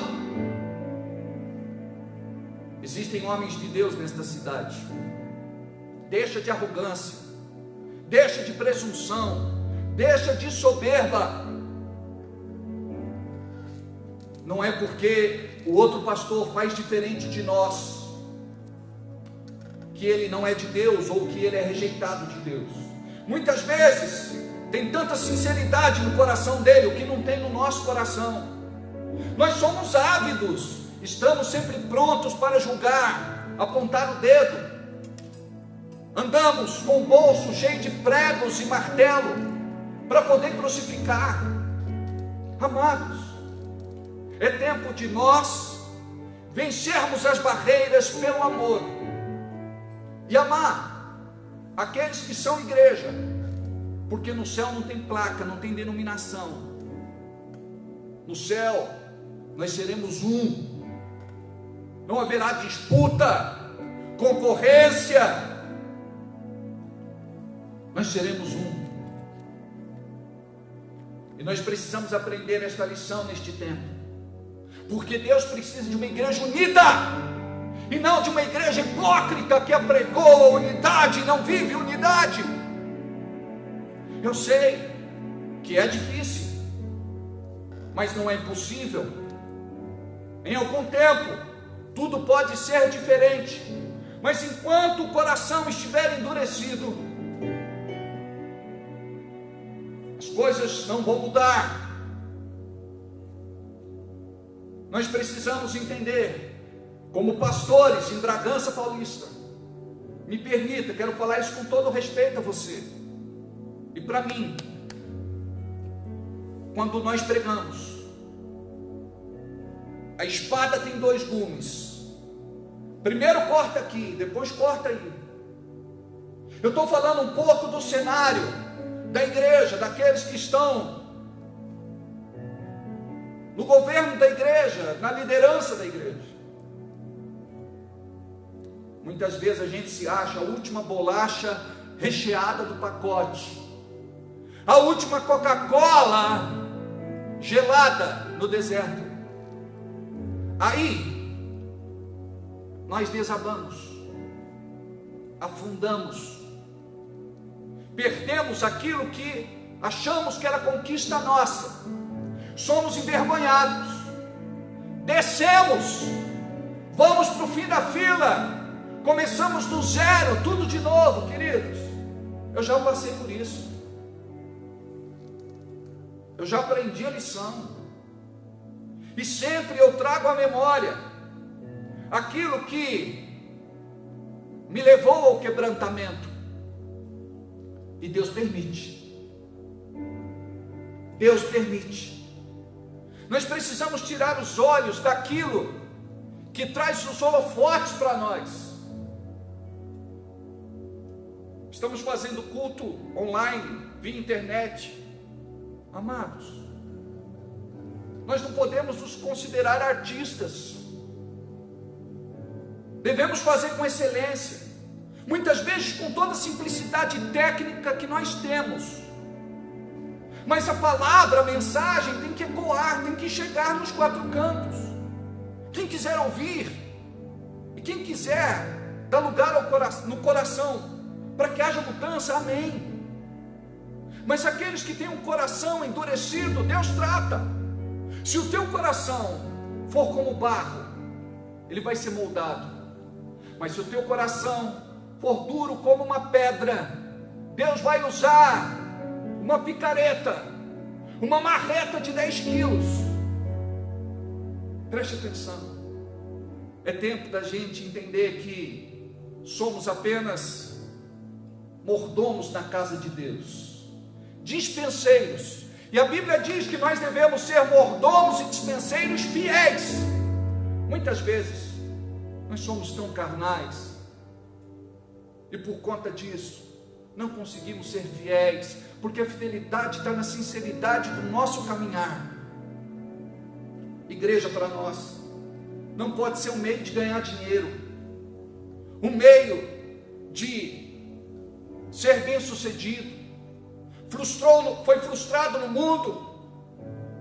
Existem homens de Deus nesta cidade. Deixa de arrogância, deixa de presunção, deixa de soberba. Não é porque o outro pastor faz diferente de nós que ele não é de Deus, ou que ele é rejeitado de Deus. Muitas vezes tem tanta sinceridade no coração dele, o que não tem no nosso coração. Nós somos ávidos, estamos sempre prontos para julgar, apontar o dedo, andamos com o bolso cheio de pregos e martelo para poder crucificar. Amados, é tempo de nós vencermos as barreiras pelo amor e amar aqueles que são igreja, porque no céu não tem placa, não tem denominação. No céu nós seremos um, não haverá disputa, concorrência, nós seremos um. E nós precisamos aprender esta lição neste tempo, porque Deus precisa de uma igreja unida, e não de uma igreja hipócrita que apregou a unidade e não vive unidade. Eu sei que é difícil, mas não é impossível. Em algum tempo tudo pode ser diferente, mas enquanto o coração estiver endurecido, as coisas não vão mudar. Nós precisamos entender, como pastores em Bragança Paulista, me permita, quero falar isso com todo respeito a você e para mim. Quando nós pregamos, a espada tem 2 gumes, primeiro corta aqui, depois corta aí. Eu estou falando um pouco do cenário da igreja, daqueles que estão no governo da igreja, na liderança da igreja. Muitas vezes a gente se acha a última bolacha recheada do pacote, a última Coca-Cola gelada no deserto. Aí, nós desabamos, afundamos, perdemos aquilo que achamos que era conquista nossa, somos envergonhados, descemos, vamos para o fim da fila, começamos do zero, tudo de novo, queridos. Eu já passei por isso, eu já aprendi a lição, e sempre eu trago à memória aquilo que me levou ao quebrantamento, e Deus permite. Deus permite. Nós precisamos tirar os olhos daquilo que traz os holofotes para nós. Estamos fazendo culto online, via internet. Amados, nós não podemos nos considerar artistas. Devemos fazer com excelência, muitas vezes com toda a simplicidade técnica que nós temos. Mas a palavra, a mensagem tem que ecoar, tem que chegar nos quatro cantos. Quem quiser ouvir, e quem quiser dar lugar no coração, para que haja mudança, amém. Mas aqueles que têm um coração endurecido, Deus trata. Se o teu coração for como barro, ele vai ser moldado. Mas se o teu coração for duro como uma pedra, Deus vai usar uma picareta, uma marreta de 10 quilos. Preste atenção. É tempo da gente entender que somos apenas mordomos na casa de Deus, dispenseiros, e a Bíblia diz que nós devemos ser mordomos e dispenseiros fiéis. Muitas vezes nós somos tão carnais, e por conta disso não conseguimos ser fiéis, porque a fidelidade está na sinceridade do nosso caminhar. Igreja para nós não pode ser um meio de ganhar dinheiro, um meio de ser bem sucedido. Foi frustrado no mundo,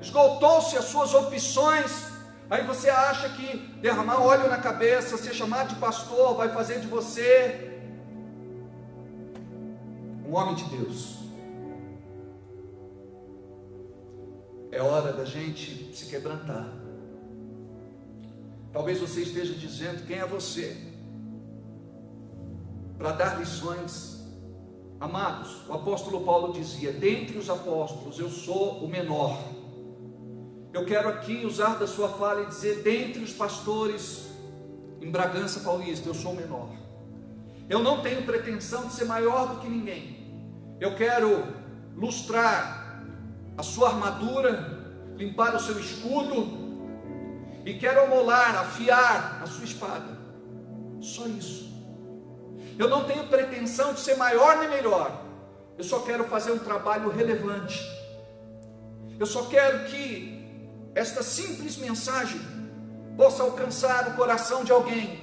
esgotou-se as suas opções. Aí você acha que derramar óleo na cabeça, ser chamado de pastor, vai fazer de você um homem de Deus. É hora da gente se quebrantar. Talvez você esteja dizendo: quem é você para dar lições? Amados, o apóstolo Paulo dizia: dentre os apóstolos eu sou o menor. Eu quero aqui usar da sua fala e dizer: dentre os pastores em Bragança Paulista, eu sou o menor. Eu não tenho pretensão de ser maior do que ninguém. Eu quero lustrar a sua armadura, limpar o seu escudo, e quero amolar, afiar a sua espada. Só isso. Eu não tenho pretensão de ser maior nem melhor. Eu só quero fazer um trabalho relevante. Eu só quero que esta simples mensagem possa alcançar o coração de alguém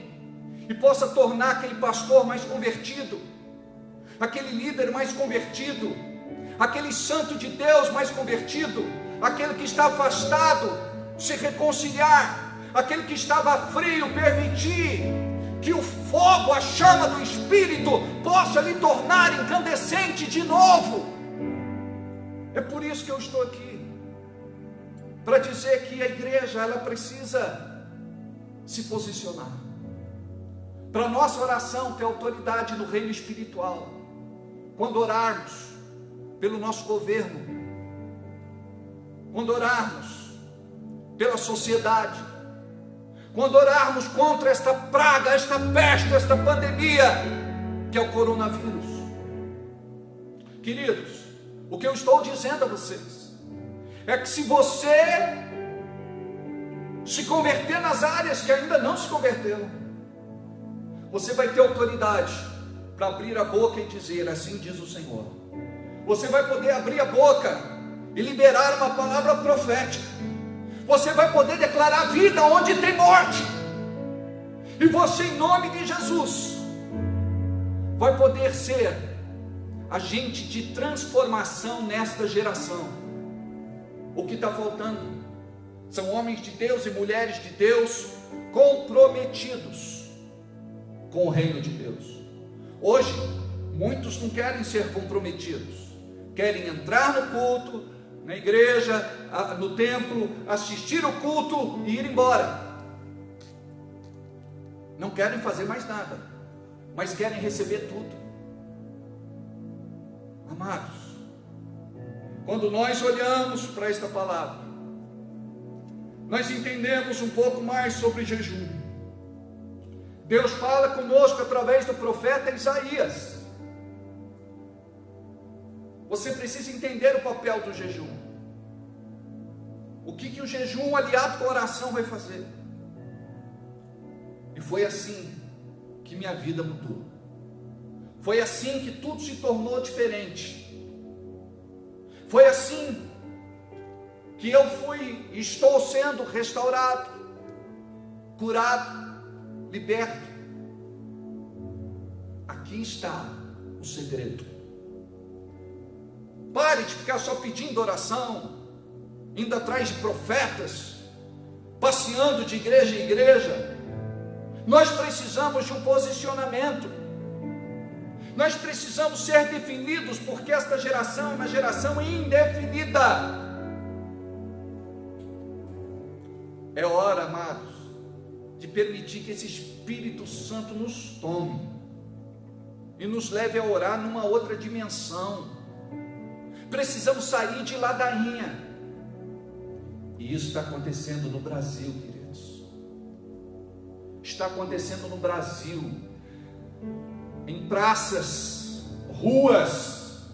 e possa tornar aquele pastor mais convertido, aquele líder mais convertido, aquele santo de Deus mais convertido, aquele que está afastado se reconciliar, aquele que estava frio permitir que o fogo, a chama do Espírito possa lhe tornar incandescente de novo. É por isso que eu estou aqui, para dizer que a igreja, ela precisa se posicionar, para a nossa oração ter autoridade no reino espiritual. Quando orarmos pelo nosso governo, quando orarmos pela sociedade, quando orarmos contra esta praga, esta peste, esta pandemia, que é o coronavírus. Queridos, o que eu estou dizendo a vocês é que se você se converter nas áreas que ainda não se converteram, você vai ter autoridade para abrir a boca e dizer: assim diz o Senhor. Você vai poder abrir a boca e liberar uma palavra profética. Você vai poder declarar vida onde tem morte. E você, em nome de Jesus, vai poder ser agente de transformação nesta geração. O que está faltando São homens de Deus e mulheres de Deus comprometidos com o reino de Deus. Hoje, muitos não querem ser comprometidos, querem entrar no culto, na igreja, no templo, assistir o culto e ir embora. Não querem fazer mais nada, mas querem receber tudo. Amados, quando nós olhamos para esta palavra, nós entendemos um pouco mais sobre jejum. Deus fala conosco através do profeta Isaías. Você precisa entender o papel do jejum. O que o jejum aliado com a oração vai fazer? E foi assim que minha vida mudou. Foi assim que tudo se tornou diferente. Foi assim que eu fui e estou sendo restaurado, curado, liberto. Aqui está o segredo. Pare de ficar só pedindo oração, indo atrás de profetas, passeando de igreja em igreja. Nós precisamos de um posicionamento. Nós precisamos ser definidos, porque esta geração é uma geração indefinida. É hora, amados, de permitir que esse Espírito Santo nos tome e nos leve a orar numa outra dimensão. Precisamos sair de ladainha. E isso está acontecendo no Brasil, queridos. Está acontecendo no Brasil, em praças, ruas.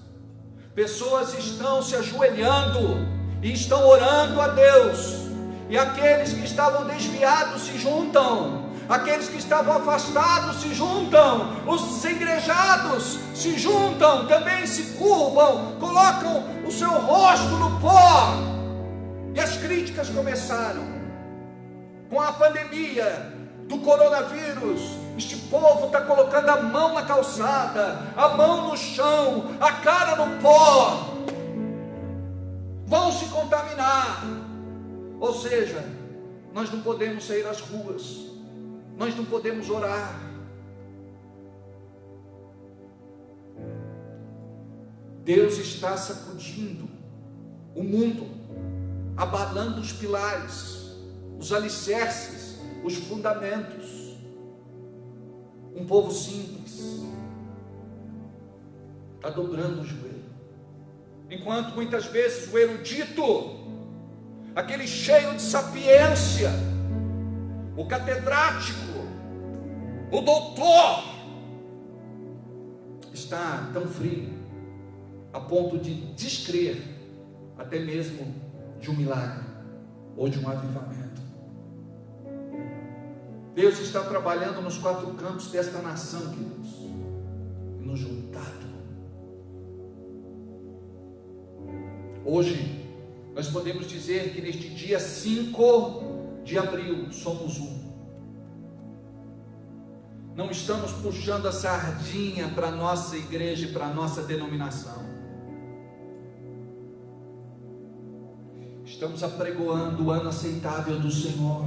Pessoas estão se ajoelhando e estão orando a Deus. E aqueles que estavam desviados se juntam, aqueles que estavam afastados se juntam, os desigrejados se juntam, também se curvam, colocam o seu rosto no pó. E as críticas começaram. Com a pandemia do coronavírus, este povo está colocando a mão na calçada, a mão no chão, a cara no pó. Vão se contaminar. Ou seja, nós não podemos sair às ruas, nós não podemos orar. Deus está sacudindo o mundo, abalando os pilares, os alicerces, os fundamentos. Um povo simples está dobrando o joelho, enquanto muitas vezes o erudito, aquele cheio de sapiência, o catedrático, o doutor, está tão frio, a ponto de descrer até mesmo de um milagre, ou de um avivamento. Deus está trabalhando nos quatro cantos desta nação, queridos, e nos juntado. Hoje, nós podemos dizer que neste dia 5 de abril, somos um. Não estamos puxando a sardinha para a nossa igreja e para a nossa denominação. Estamos apregoando o ano aceitável do Senhor.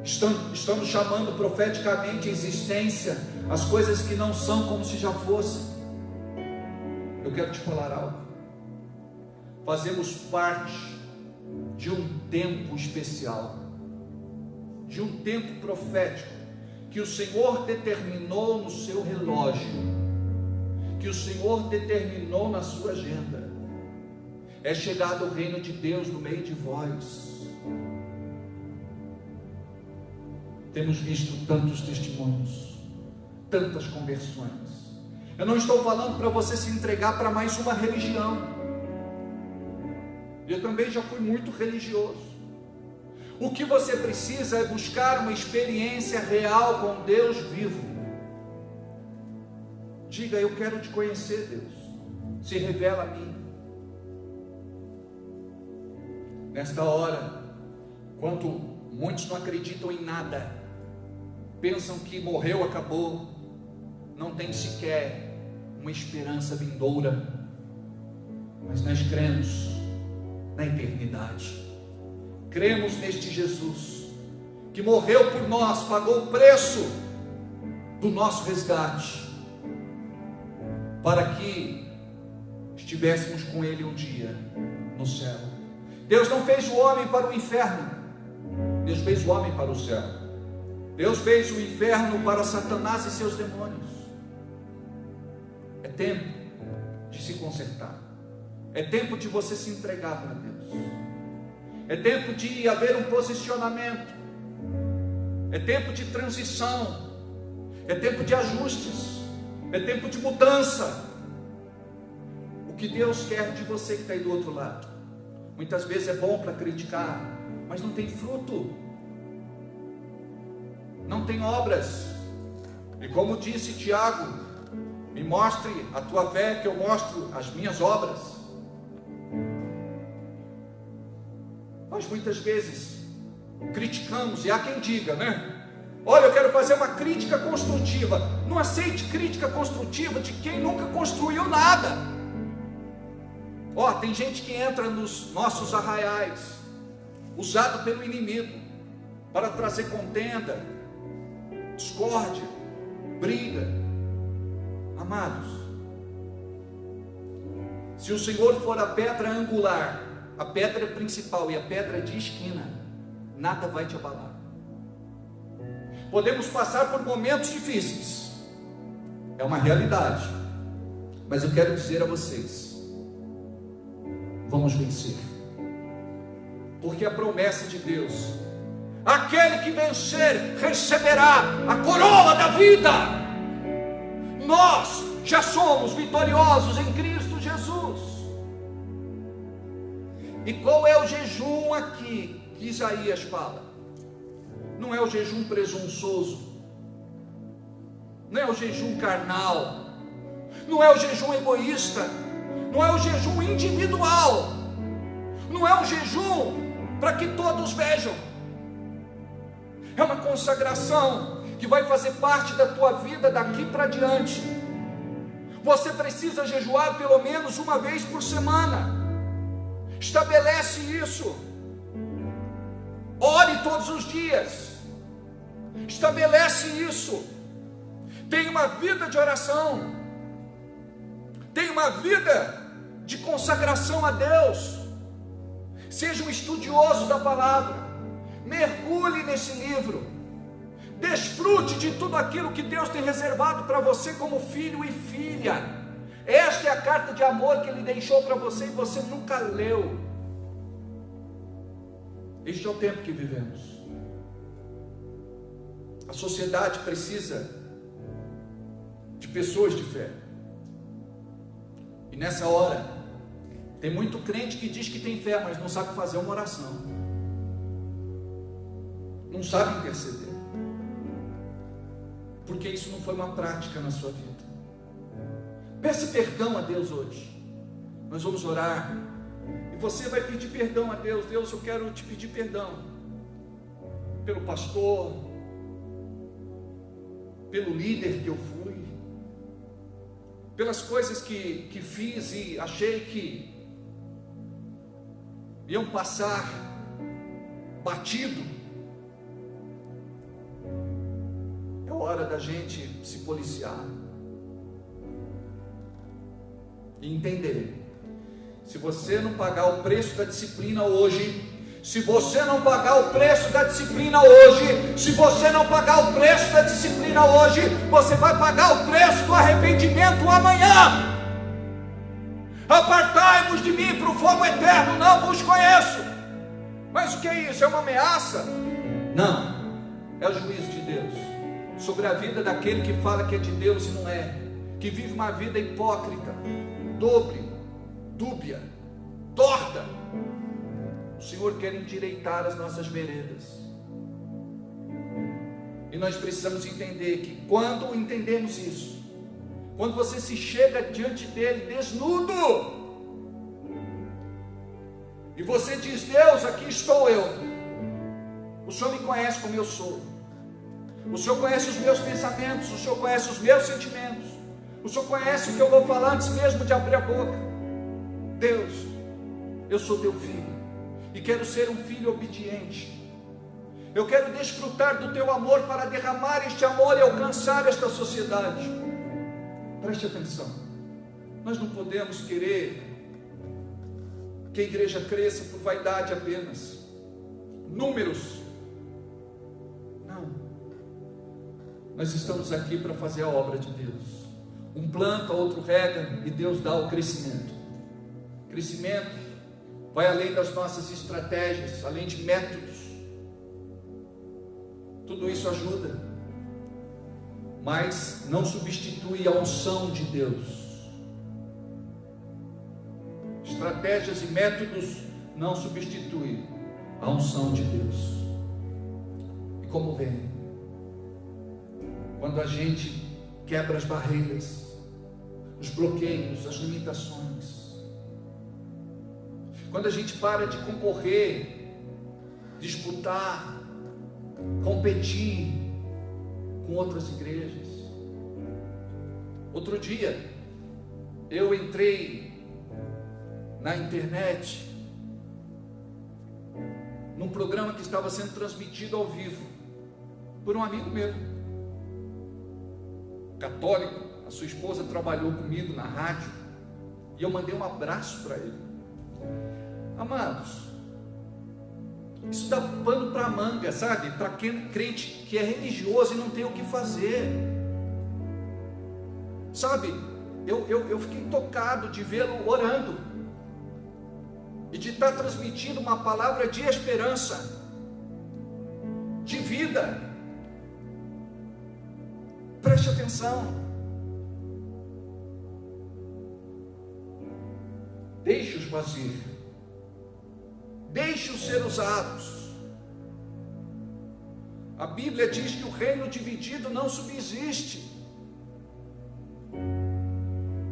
Estamos chamando profeticamente a existência as coisas que não são como se já fossem. Eu quero te falar algo. Fazemos parte de um tempo especial, de um tempo profético, que o Senhor determinou no seu relógio, que o Senhor determinou na sua agenda. É chegado o reino de Deus no meio de vós. Temos visto tantos testemunhos, tantas conversões. Eu não estou falando para você se entregar para mais uma religião. Eu também já fui muito religioso. O que você precisa é buscar uma experiência real com Deus vivo. Diga: eu quero te conhecer, Deus. Se revela a mim. Nesta hora, quando muitos não acreditam em nada, pensam que morreu, acabou, não tem sequer uma esperança vindoura, mas nós cremos na eternidade. cremos neste Jesus, que morreu por nós, pagou o preço do nosso resgate, para que estivéssemos com Ele um dia no céu. Deus não fez o homem para o inferno, Deus fez o homem para o céu. Deus fez o inferno para Satanás e seus demônios. É tempo de se consertar, é tempo de você se entregar para Deus, é tempo de haver um posicionamento, é tempo de transição, é tempo de ajustes, é tempo de mudança. O que Deus quer de você que está aí do outro lado, muitas vezes é bom para criticar, mas não tem fruto, não tem obras. E como disse Tiago, me mostre a tua fé, que eu mostro as minhas obras. Nós muitas vezes criticamos, e há quem diga, né? Olha, eu quero fazer uma crítica construtiva. Não aceite crítica construtiva de quem nunca construiu nada. Ó, tem gente que entra nos nossos arraiais, usado pelo inimigo, para trazer contenda, discórdia, briga. Amados, se o Senhor for a pedra angular, a pedra principal e a pedra de esquina, nada vai te abalar. Podemos passar por momentos difíceis, é uma realidade, mas eu quero dizer a vocês, vamos vencer, porque a promessa de Deus, aquele que vencer receberá a coroa da vida. Nós já somos vitoriosos em Cristo Jesus. E qual é o jejum aqui que Isaías fala? Não é o jejum presunçoso, não é o jejum carnal, não é o jejum egoísta, não é o jejum individual, não é um jejum para que todos vejam. É uma consagração que vai fazer parte da tua vida daqui para diante. Você precisa jejuar pelo menos uma vez por semana. Estabelece isso. Ore todos os dias. Estabelece isso. Tenha uma vida de oração. Tenha uma vida de consagração a Deus. Seja um estudioso da palavra. Mergulhe nesse livro. Desfrute de tudo aquilo que Deus tem reservado para você como filho e filha. Esta é a carta de amor que Ele deixou para você e você nunca leu. Este é o tempo que vivemos. A sociedade precisa de pessoas de fé. E nessa hora, tem muito crente que diz que tem fé, mas não sabe fazer uma oração, não sabe interceder, porque isso não foi uma prática na sua vida. Peça perdão a Deus hoje. Nós vamos orar e você vai pedir perdão a Deus. Deus, eu quero te pedir perdão pelo pastor, pelo líder que eu fui, pelas coisas que fiz e achei que iam passar batido. É hora da gente se policiar e entender: se você não pagar o preço da disciplina hoje, se você não pagar o preço da disciplina hoje, se você não pagar o preço da disciplina hoje, você vai pagar o preço do arrependimento amanhã. Apartai-vos de mim para o fogo eterno, não vos conheço. Mas o que é isso? É uma ameaça? Não, é o juízo de Deus sobre a vida daquele que fala que é de Deus e não é, que vive uma vida hipócrita, dúbia, torta. O Senhor quer endireitar as nossas veredas, e nós precisamos entender que quando entendemos isso, quando você se chega diante dele desnudo, e você diz: Deus, aqui estou eu, o Senhor me conhece como eu sou, o Senhor conhece os meus pensamentos, o Senhor conhece os meus sentimentos, o Senhor conhece o que eu vou falar antes mesmo de abrir a boca. Deus, eu sou teu filho, e quero ser um filho obediente. Eu quero desfrutar do teu amor para derramar este amor e alcançar esta sociedade. Preste atenção, nós não podemos querer que a igreja cresça por vaidade apenas, números. Não, nós estamos aqui para fazer a obra de Deus. Um planta, outro rega e Deus dá o crescimento. Crescimento vai além das nossas estratégias, além de métodos. Tudo isso ajuda, mas não substitui a unção de Deus. Estratégias e métodos não substituem a unção de Deus. E como vem? Quando a gente quebra as barreiras, os bloqueios, as limitações. Quando a gente para de concorrer, disputar, competir com outras igrejas. Outro dia, eu entrei na internet, num programa que estava sendo transmitido ao vivo, por um amigo meu, católico. A sua esposa trabalhou comigo na rádio, e eu mandei um abraço para ele. Amados, isso dá pano para manga, sabe? Para quem crente que é religioso e não tem o que fazer, sabe? Eu fiquei tocado de vê-lo orando e de estar transmitindo uma palavra de esperança, de vida. Preste atenção. Deixe-os fazer. Deixe-os ser usados. A Bíblia diz que o reino dividido não subsiste.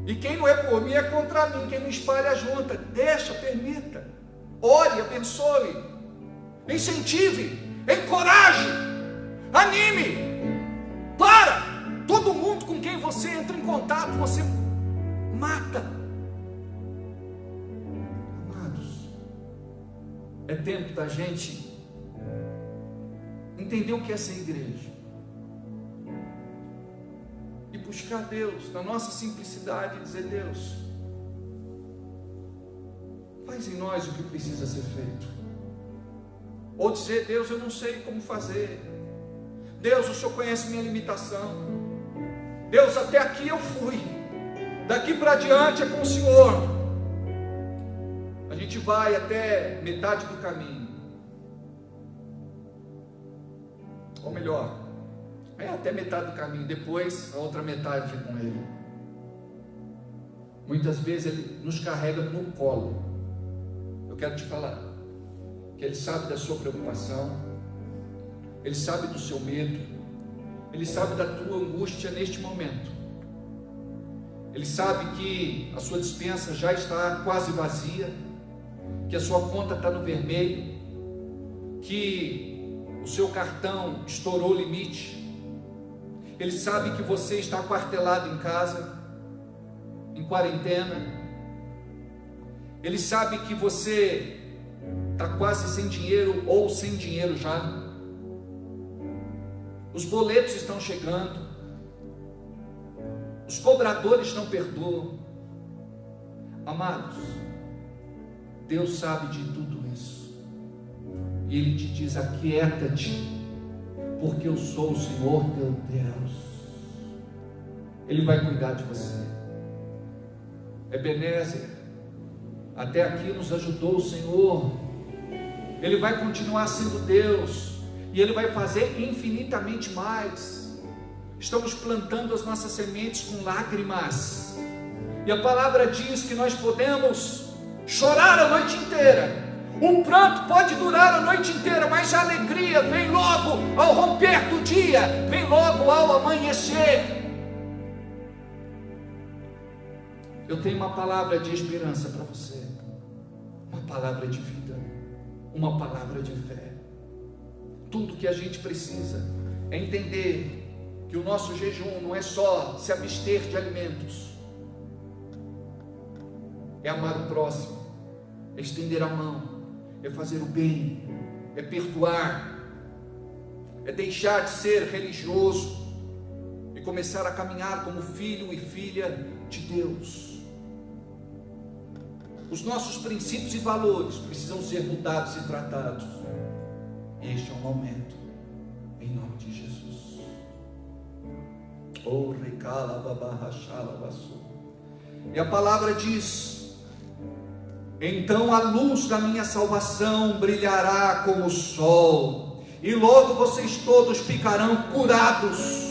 E quem não é por mim é contra mim. Quem não espalha junta. Deixa, permita. Ore, abençoe. Incentive. Encoraje. Anime. Para. Todo mundo com quem você entra em contato, você mata. É tempo da gente entender o que é ser igreja e buscar Deus na nossa simplicidade e dizer: Deus, faz em nós o que precisa ser feito. Ou dizer: Deus, eu não sei como fazer. Deus, o Senhor conhece minha limitação. Deus, até aqui eu fui, daqui para diante é com o Senhor. A gente vai até metade do caminho, ou melhor, até metade do caminho, depois a outra metade é com Ele. Muitas vezes Ele nos carrega no colo. Eu quero te falar que Ele sabe da sua preocupação, Ele sabe do seu medo, Ele sabe da tua angústia neste momento. Ele sabe que a sua despensa já está quase vazia, que a sua conta está no vermelho, que o seu cartão estourou o limite. Ele sabe que você está aquartelado em casa, em quarentena. Ele sabe que você está quase sem dinheiro ou sem dinheiro já. Os boletos estão chegando, os cobradores não perdoam. Amados, Deus sabe de tudo isso, e Ele te diz: aquieta-te, porque eu sou o Senhor teu Deus. Ele vai cuidar de você. Ebenezer, até aqui nos ajudou o Senhor. Ele vai continuar sendo Deus, e Ele vai fazer infinitamente mais. Estamos plantando as nossas sementes com lágrimas, e a palavra diz que nós podemos chorar a noite inteira, o pranto pode durar a noite inteira, mas a alegria vem logo ao romper do dia, vem logo ao amanhecer. Eu tenho uma palavra de esperança para você, uma palavra de vida, uma palavra de fé. Tudo que a gente precisa é entender que o nosso jejum não é só se abster de alimentos, é amar o próximo, é estender a mão, é fazer o bem, é perdoar, é deixar de ser religioso e começar a caminhar como filho e filha de Deus. Os nossos princípios e valores precisam ser mudados e tratados. Este é o momento, em nome de Jesus. Oh, recala babarra chala baçu. E a palavra diz: então a luz da minha salvação brilhará como o sol, e logo vocês todos ficarão curados.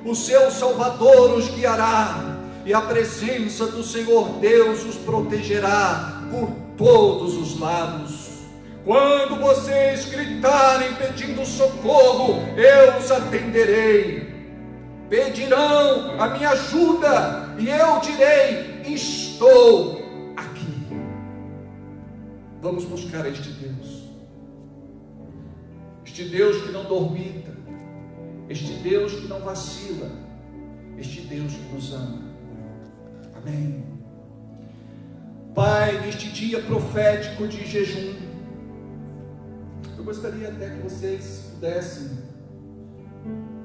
O seu Salvador os guiará, e a presença do Senhor Deus os protegerá por todos os lados. Quando vocês gritarem pedindo socorro, eu os atenderei. Pedirão a minha ajuda, e eu direi: estou aqui. Vamos buscar este Deus que não dormita, este Deus que não vacila, este Deus que nos ama. Amém. Pai, neste dia profético de jejum, eu gostaria até que vocês pudessem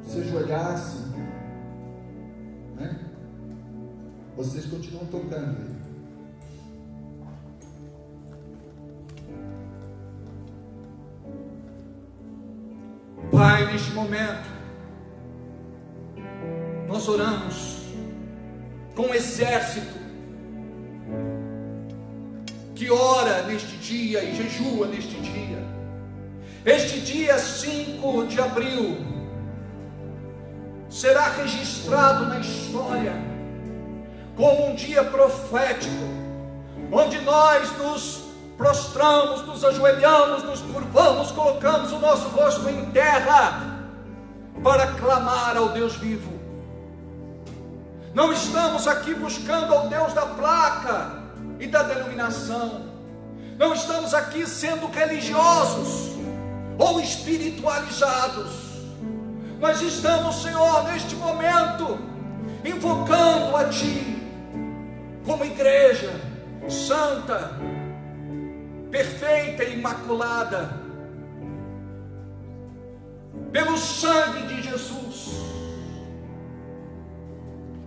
se ajoelhassem, né? Vocês continuam tocando aí. Pai, neste momento nós oramos com um exército que ora neste dia e jejua neste dia. Este dia 5 de abril será registrado na história como um dia profético, onde nós nos prostramos, nos ajoelhamos, nos curvamos, colocamos o nosso rosto em terra para clamar ao Deus vivo. Não estamos aqui buscando ao Deus da placa e da denominação. Não estamos aqui sendo religiosos ou espiritualizados. Nós estamos, Senhor, neste momento, invocando a Ti, como igreja santa, perfeita e imaculada, pelo sangue de Jesus,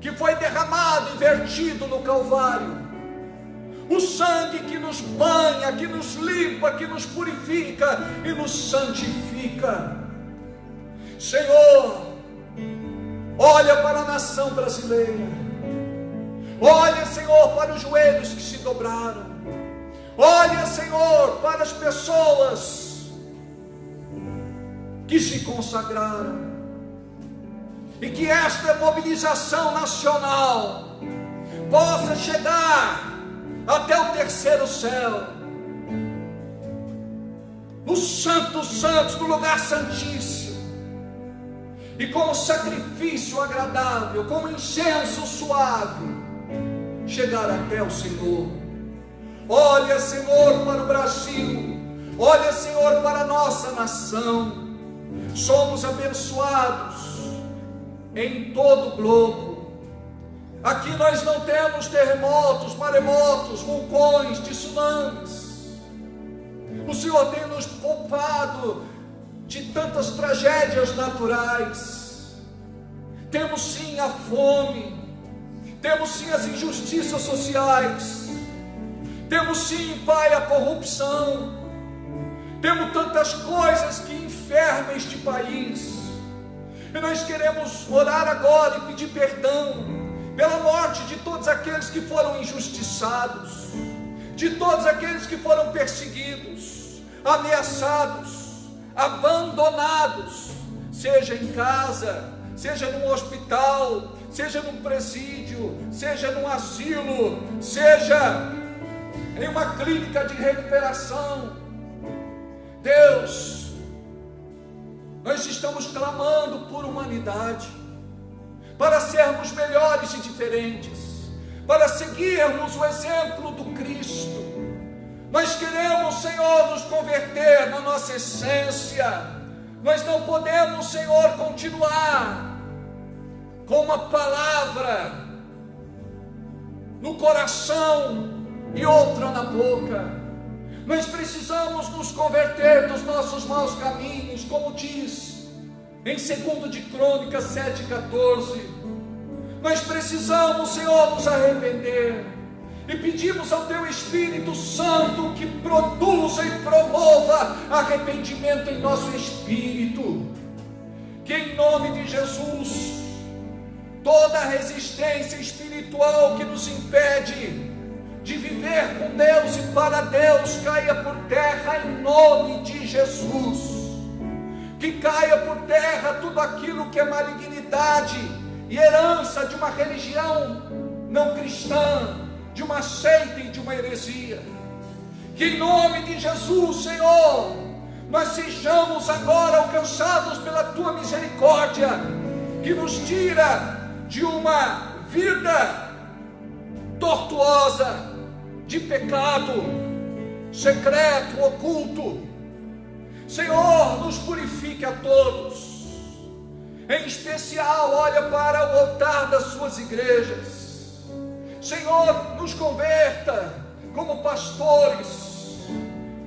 que foi derramado e vertido no Calvário, o sangue que nos banha, que nos limpa, que nos purifica e nos santifica. Senhor, olha para a nação brasileira, olha, Senhor, para os joelhos que se dobraram, olha, Senhor, para as pessoas que se consagraram, e que esta mobilização nacional possa chegar até o terceiro céu, no Santo dos Santos, no lugar santíssimo, e com sacrifício agradável, com incenso suave, chegar até o Senhor. Olha, Senhor, para o Brasil, olha, Senhor, para a nossa nação. Somos abençoados em todo o globo. Aqui nós não temos terremotos, maremotos, vulcões, tsunamis. O Senhor tem nos poupado de tantas tragédias naturais. Temos sim a fome, temos sim as injustiças sociais, temos sim, Pai, a corrupção, temos tantas coisas que enfermam este país, e nós queremos orar agora e pedir perdão pela morte de todos aqueles que foram injustiçados, de todos aqueles que foram perseguidos, ameaçados, abandonados, seja em casa, seja num hospital, seja num presídio, seja num asilo, seja em uma clínica de recuperação. Deus, nós estamos clamando por humanidade, para sermos melhores e diferentes, para seguirmos o exemplo do Cristo. Nós queremos, Senhor, nos converter na nossa essência. Nós não podemos, Senhor, continuar com uma palavra no coração e outra na boca. Nós precisamos nos converter dos nossos maus caminhos, como diz em 2 de Crônicas 7,14. Nós precisamos, Senhor, nos arrepender e pedimos ao Teu Espírito Santo que produza e promova arrependimento em nosso espírito. Que em nome de Jesus, toda resistência espiritual que nos impede de viver com Deus e para Deus caia por terra em nome de Jesus. Que caia por terra tudo aquilo que é malignidade e herança de uma religião não cristã, de uma seita e de uma heresia. Que em nome de Jesus, Senhor, nós sejamos agora alcançados pela Tua misericórdia, que nos tira de uma vida tortuosa, de pecado secreto, oculto. Senhor, nos purifique a todos. Em especial, olha para o altar das suas igrejas. Senhor, nos converta como pastores,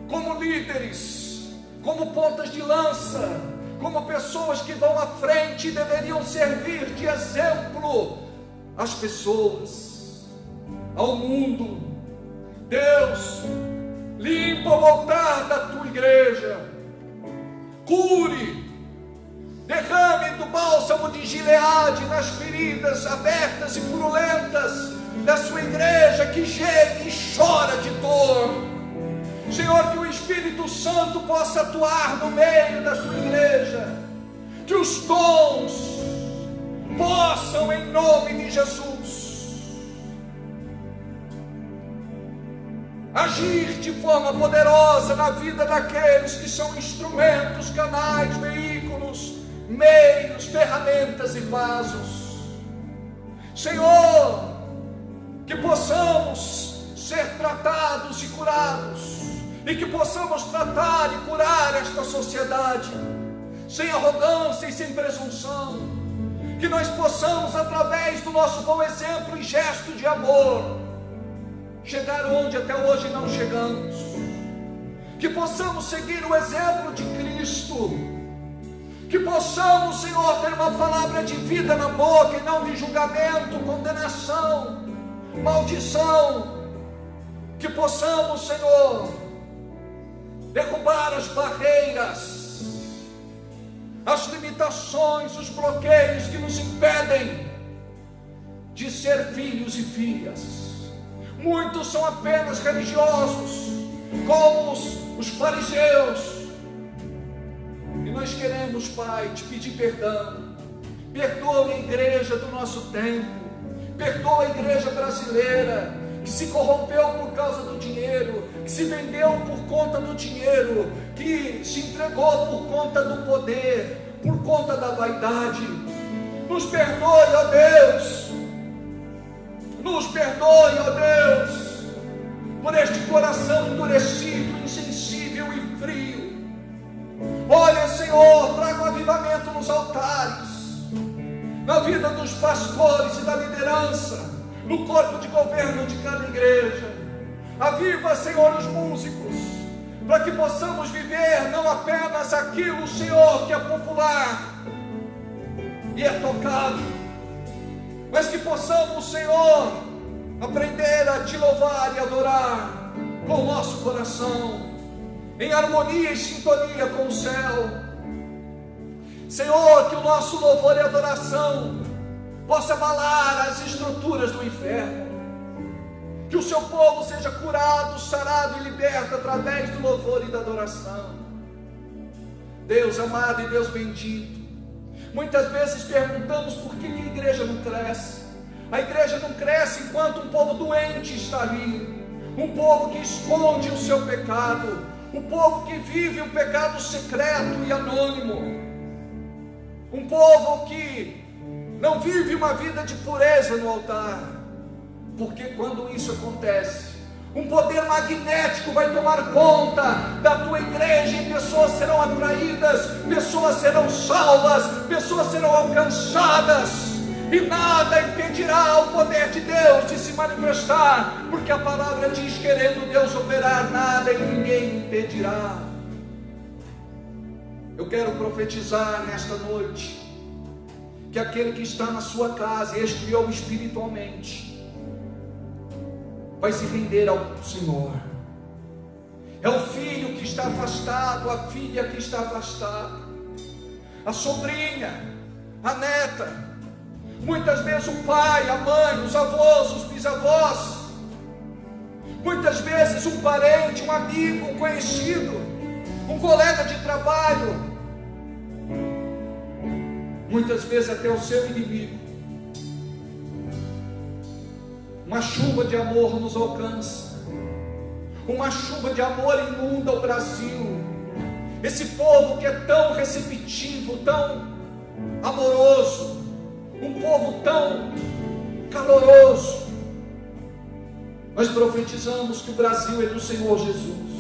como líderes, como pontas de lança, como pessoas que vão à frente e deveriam servir de exemplo às pessoas, ao mundo. Deus, limpa o altar da Tua igreja, cure, derrame do bálsamo de Gileade nas feridas abertas e purulentas da Sua igreja, que geme e chora de dor. Senhor, que o Espírito Santo possa atuar no meio da Tua igreja, que os dons possam, em nome de Jesus, agir de forma poderosa na vida daqueles que são instrumentos, canais, veículos, meios, ferramentas e vasos. Senhor, que possamos ser tratados e curados, e que possamos tratar e curar esta sociedade sem arrogância e sem presunção. Que nós possamos, através do nosso bom exemplo e gesto de amor, chegar onde até hoje não chegamos. Que possamos seguir o exemplo de Cristo. Que possamos, Senhor, ter uma palavra de vida na boca e não de julgamento, condenação, maldição. Que possamos, Senhor, derrubar as barreiras, as limitações, os bloqueios que nos impedem de ser filhos e filhas. Muitos são apenas religiosos, como os fariseus. E nós queremos, Pai, te pedir perdão. Perdoa a igreja do nosso tempo. Perdoa a igreja brasileira, que se corrompeu por causa do dinheiro, que se vendeu por conta do dinheiro, que se entregou por conta do poder, por conta da vaidade. Nos perdoe, ó Deus. Nos perdoe, ó Deus, por este coração endurecido, insensível e frio. Olha, Senhor, traga um avivamento nos altares, na vida dos pastores e da liderança, no corpo de governo de cada igreja. Aviva, Senhor, os músicos, para que possamos viver não apenas aquilo, Senhor, que é popular e é tocado, mas que possamos, Senhor, aprender a Te louvar e adorar com o nosso coração, em harmonia e sintonia com o céu. Senhor, que o nosso louvor e adoração possa abalar as estruturas do inferno, que o Seu povo seja curado, sarado e liberto através do louvor e da adoração. Deus amado e Deus bendito, muitas vezes perguntamos por que a igreja não cresce. A igreja não cresce enquanto um povo doente está ali, um povo que esconde o seu pecado, um povo que vive um pecado secreto e anônimo, um povo que não vive uma vida de pureza no altar. Porque quando isso acontece, um poder magnético vai tomar conta da tua igreja e pessoas serão atraídas, pessoas serão salvas, pessoas serão alcançadas. e nada impedirá o poder de Deus de se manifestar, porque a palavra diz: querendo Deus operar, nada e ninguém impedirá. Eu quero profetizar nesta noite que aquele que está na sua casa, esfriou espiritualmente, vai se render ao Senhor. É o filho que está afastado, a filha que está afastada, a sobrinha, a neta, muitas vezes o pai, a mãe, os avós, os bisavós, muitas vezes um parente, um amigo, um conhecido, um colega de trabalho, muitas vezes até o seu inimigo. Uma chuva de amor nos alcança, uma chuva de amor inunda o Brasil. Esse povo que é tão receptivo, tão amoroso, um povo tão caloroso. Nós profetizamos que o Brasil é do Senhor Jesus.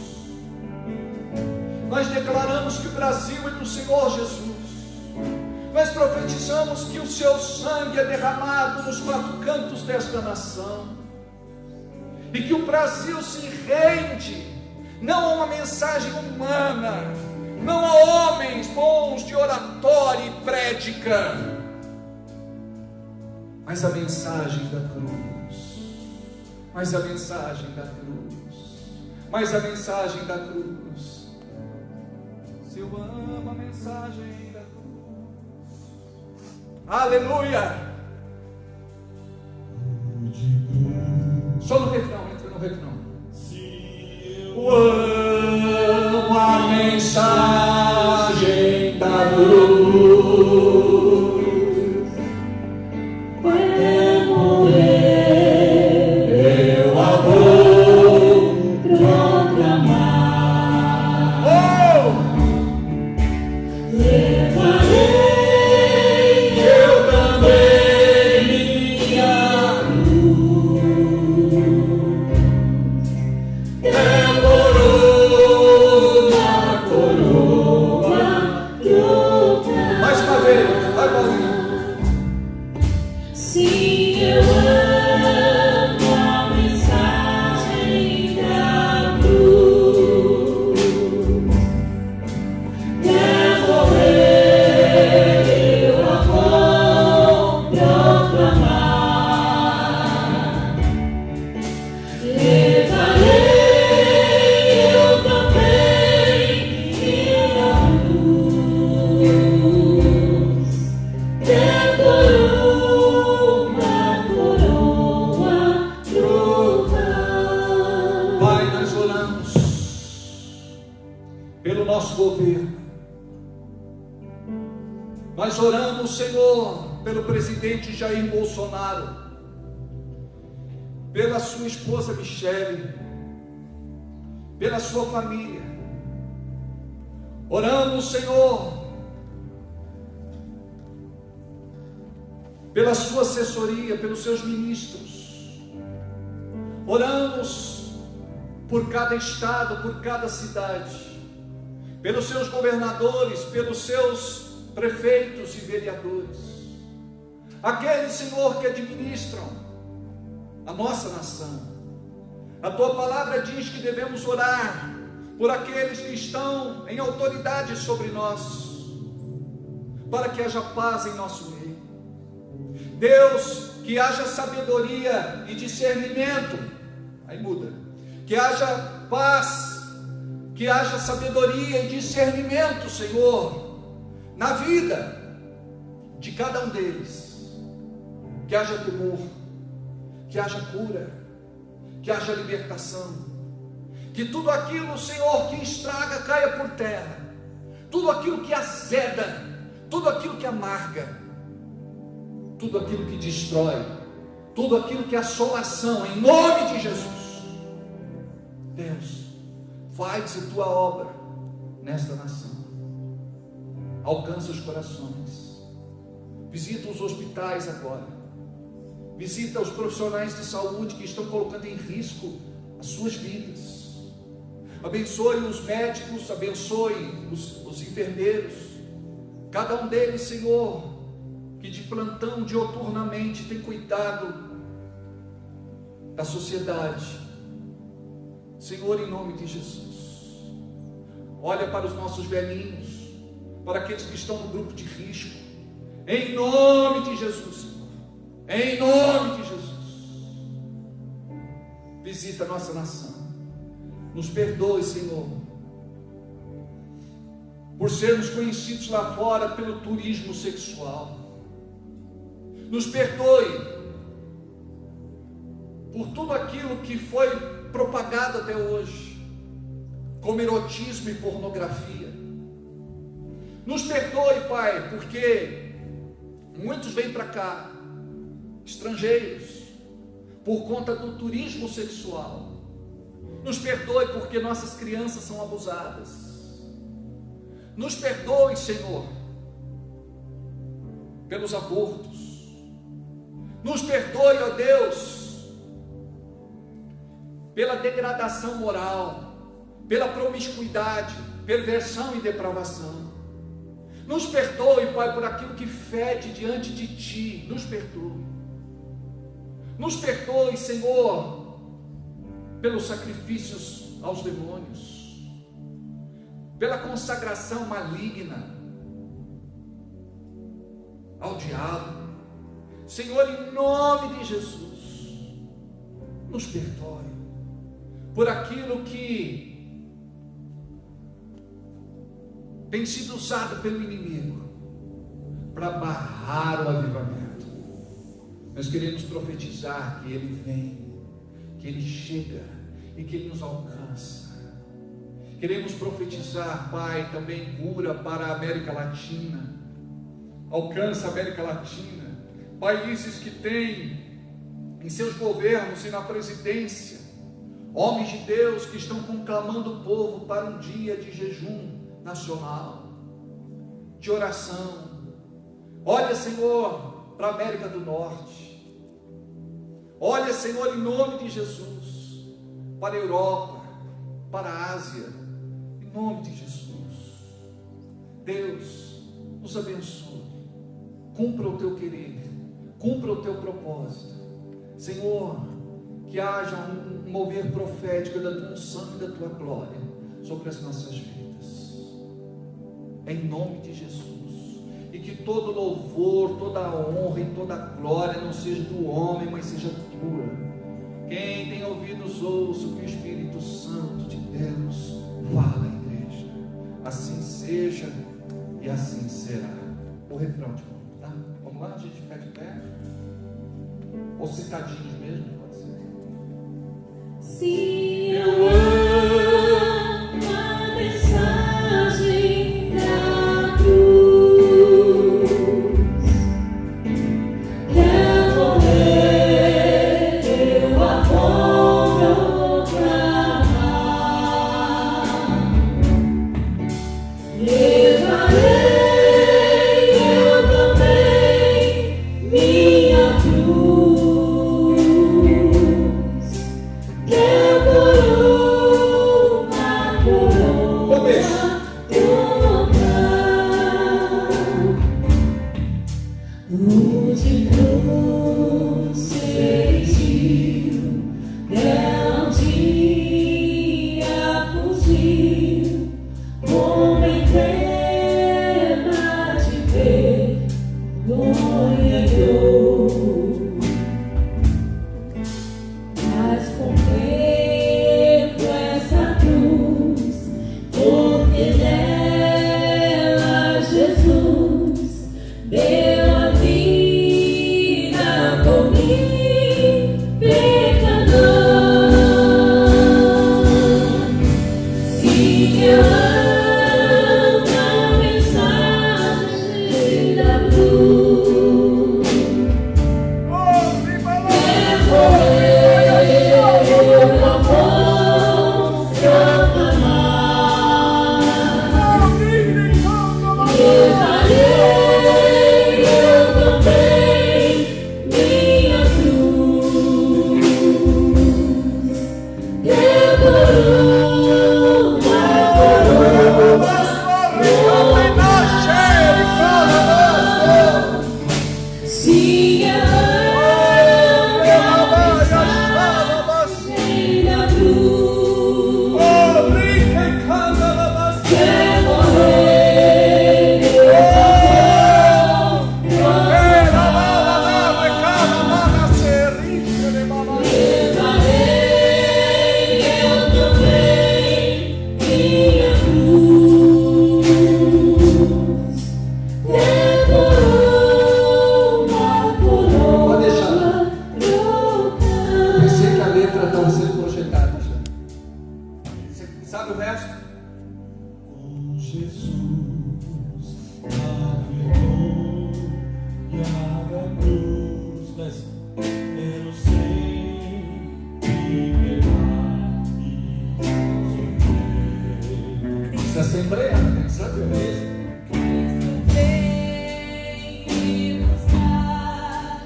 Nós declaramos que o Brasil é do Senhor Jesus. Nós profetizamos que o seu sangue é derramado nos quatro cantos desta nação, e que o Brasil se rende, não a uma mensagem humana, não a homens bons de oratória e prédica, mas a mensagem da cruz, mas a mensagem da cruz, mas a mensagem da cruz. Se eu amo a mensagem da cruz, aleluia. Só no refrão, entra no refrão. Se eu amo a mensagem da cruz, até morrer eu a vou proclamar. Oh! Levarei eu também minha Nós oramos, Senhor, pelo presidente Jair Bolsonaro, pela sua esposa Michele, pela sua família. Oramos, Senhor, pela sua assessoria, pelos seus ministros. Oramos por cada estado, por cada cidade, pelos seus governadores, pelos seus prefeitos e vereadores, aqueles, Senhor, que administram a nossa nação. A tua palavra diz que devemos orar por aqueles que estão em autoridade sobre nós, para que haja paz em nosso meio. Deus, que haja sabedoria e discernimento, aí muda, que haja paz, que haja sabedoria e discernimento, Senhor, na vida de cada um deles, que haja temor, que haja cura, que haja libertação, que tudo aquilo, Senhor, que estraga caia por terra, tudo aquilo que azeda, tudo aquilo que amarga, tudo aquilo que destrói, tudo aquilo que é assolação, em nome de Jesus. Deus, faz a tua obra nesta nação. Alcança os corações, visita os hospitais agora, visita os profissionais de saúde que estão colocando em risco as suas vidas. Abençoe os médicos, abençoe os enfermeiros, cada um deles, Senhor, que de plantão, dioturnamente, tem cuidado da sociedade. Senhor, em nome de Jesus, olha para os nossos velhinhos, para aqueles que estão no grupo de risco, em nome de Jesus, Senhor, em nome de Jesus. Visita a nossa nação, nos perdoe, Senhor, por sermos conhecidos lá fora pelo turismo sexual. Nos perdoe por tudo aquilo que foi propagado até hoje, como erotismo e pornografia. Nos perdoe, Pai, porque muitos vêm para cá, estrangeiros, por conta do turismo sexual. Nos perdoe porque nossas crianças são abusadas. Nos perdoe, Senhor, pelos abortos. Nos perdoe, ó Deus, pela degradação moral, pela promiscuidade, perversão e depravação. Nos perdoe, Pai, por aquilo que fede diante de Ti. Nos perdoe. Nos perdoe, Senhor, pelos sacrifícios aos demônios, pela consagração maligna ao diabo. Senhor, em nome de Jesus, nos perdoe por aquilo que tem sido usado pelo inimigo para barrar o avivamento. Nós queremos profetizar que Ele vem, que Ele chega e que Ele nos alcança. Queremos profetizar, Pai, também cura para a América Latina. Alcança a América Latina, países que têm em seus governos e na presidência homens de Deus que estão conclamando o povo para um dia de jejum nacional, de oração. Olha, Senhor, para a América do Norte. Olha, Senhor, em nome de Jesus, para a Europa, para a Ásia, em nome de Jesus. Deus, nos abençoe. Cumpra o teu querer, cumpra o teu propósito. Senhor, que haja um mover profético da tua unção e da tua glória sobre as nossas vidas, em nome de Jesus. E que todo louvor, toda honra e toda glória não seja do homem, mas seja tua. Quem tem ouvidos, ouça o que o Espírito Santo de Deus fala à igreja. Assim seja e assim será. O refrão de novo, tá? Vamos lá, a gente fica de pé. Ou sentadinhos mesmo, pode ser. Se eu amo a mensagem da cruz, quer morrer, eu a vou proclamar. Levarei eu também minha cruz. Que por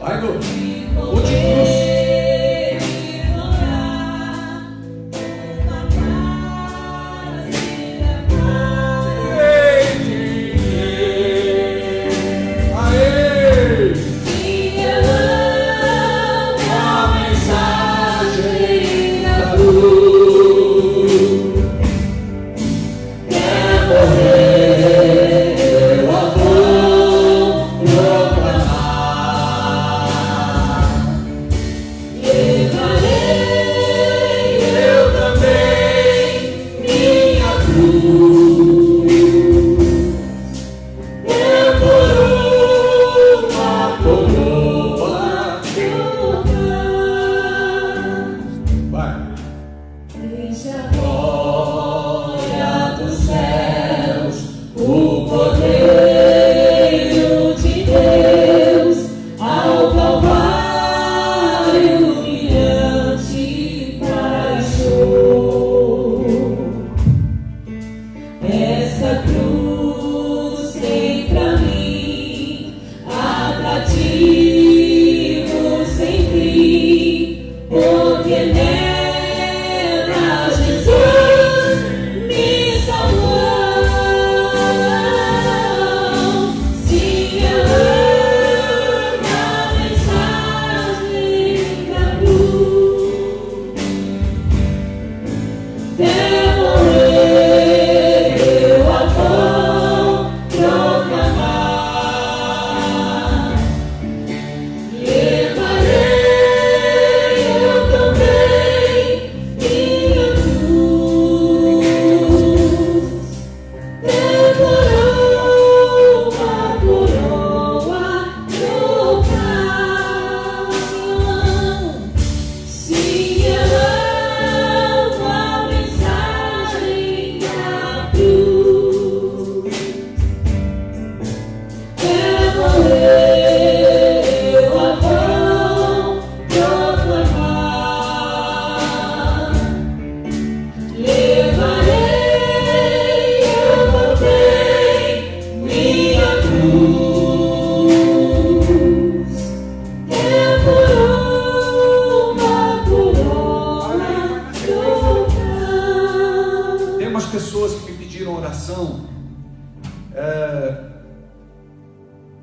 Vai, Lu. Multicruz.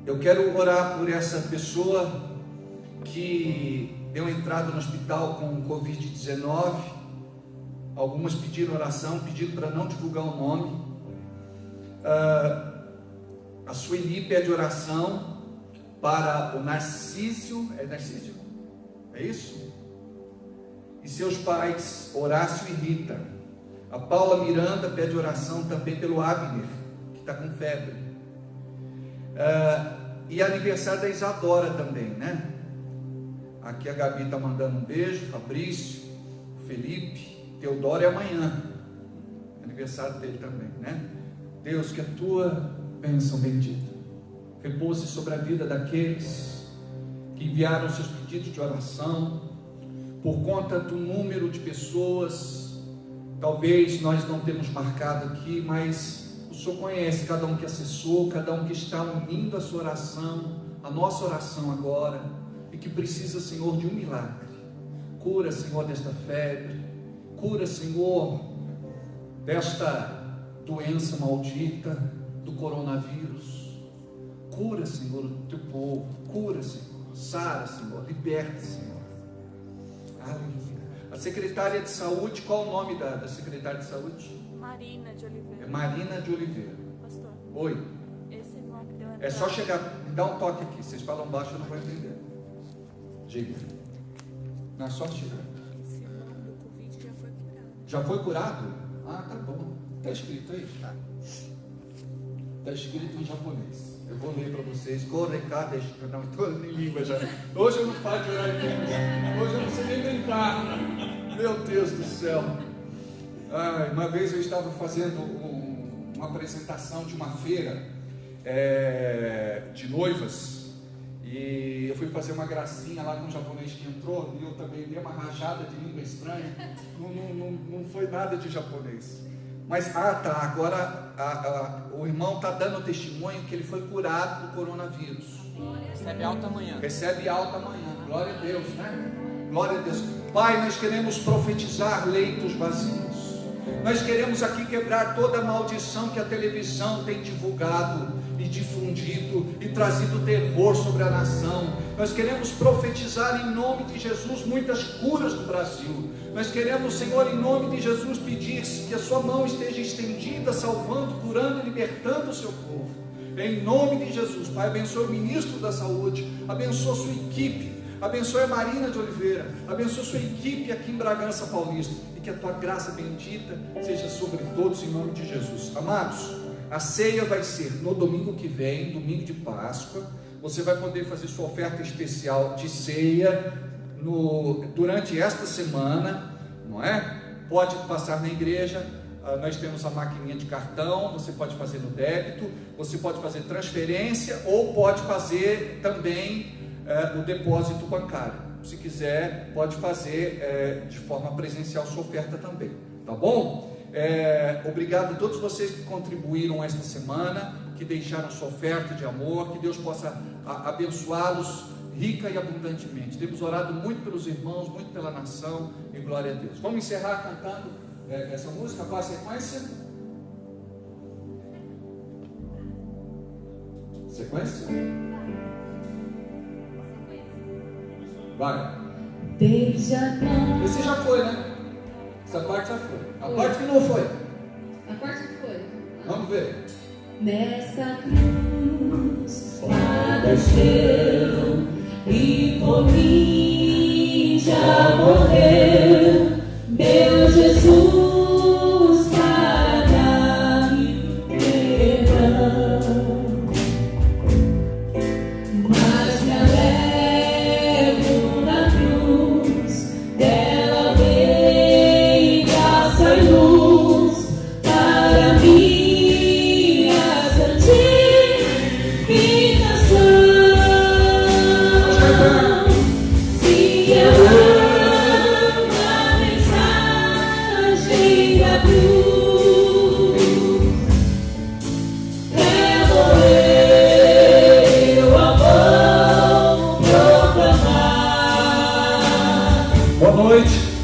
Eu quero orar por essa pessoa que deu entrada no hospital com Covid-19. Algumas pediram oração, pediram para não divulgar o nome. A Sueli pede oração para o Narcísio, Narcísio? É isso? E seus pais, Horácio e Rita. A Paula Miranda pede oração também pelo Abner, que está com febre. E aniversário da Isadora também, né? Aqui a Gabi está mandando um beijo, Fabrício, Felipe, Teodoro é amanhã, aniversário dele também, né? Deus, que a tua bênção bendita repouse sobre a vida daqueles que enviaram seus pedidos de oração, por conta do número de pessoas. Talvez nós não temos marcado aqui, mas o Senhor conhece cada um que acessou, cada um que está unindo a sua oração, a nossa oração agora, e que precisa, Senhor, de um milagre. Cura, Senhor, desta febre, cura, Senhor, desta doença maldita do coronavírus. Cura, Senhor, o teu povo, cura, Senhor, sara, Senhor, liberta, Senhor. Aleluia. A secretária de saúde, qual o nome da secretária de saúde? Marina de Oliveira. É Marina de Oliveira. Pastor. Oi. Esse irmão que deu É só chegar, me dá um toque aqui. Vocês falam baixo, eu não vou entender. Diga. Não é só chegar. Esse irmão do Covid já foi curado. Já foi curado? Ah, tá bom. Está escrito aí? Está escrito em japonês. Eu vou ler para vocês. Correcada. Não, estou em língua já. Hoje eu não paro de orar em língua. Hoje eu não sei nem brincar. Meu Deus do céu. Uma vez eu estava fazendo uma apresentação de uma feira de noivas, e eu fui fazer uma gracinha lá com um japonês que entrou, e eu também dei uma rajada de língua estranha. Não foi nada de japonês, mas agora o irmão está dando testemunho que ele foi curado do coronavírus. Recebe alta amanhã. Recebe alta amanhã. Glória a Deus, né? Glória a Deus. Pai, nós queremos profetizar leitos vazios. Nós queremos aqui quebrar toda a maldição que a televisão tem divulgado e difundido e trazido terror sobre a nação. Nós queremos profetizar em nome de Jesus muitas curas no Brasil. Nós queremos, Senhor, em nome de Jesus, pedir que a sua mão esteja estendida, salvando, curando e libertando o seu povo. Em nome de Jesus, Pai, abençoe o ministro da saúde, abençoe a sua equipe, abençoe a Marina de Oliveira, abençoe a sua equipe aqui em Bragança Paulista, e que a tua graça bendita seja sobre todos em nome de Jesus. Amados, a ceia vai ser no domingo que vem, domingo de Páscoa. Você vai poder fazer sua oferta especial de ceia durante esta semana, não é? Pode passar na igreja. Nós temos a maquininha de cartão, você pode fazer no débito, você pode fazer transferência ou pode fazer também o depósito bancário. Se quiser, pode fazer de forma presencial sua oferta também, tá bom? Obrigado a todos vocês que contribuíram esta semana, que deixaram sua oferta de amor, que Deus possa abençoá-los rica e abundantemente. Temos orado muito pelos irmãos, muito pela nação, e glória a Deus. Vamos encerrar cantando essa música, qual a sequência? Sequência? Vai. Beija-mão. Esse já foi, né? Essa parte já foi. A parte que não foi. A parte que foi. Vamos ver. Nessa cruz padeceu e por mim já morreu. Meu Jesus, para me perdão, mas me alegro na cruz, dela veio graça e luz para minha santificação. Se eu Boa noite.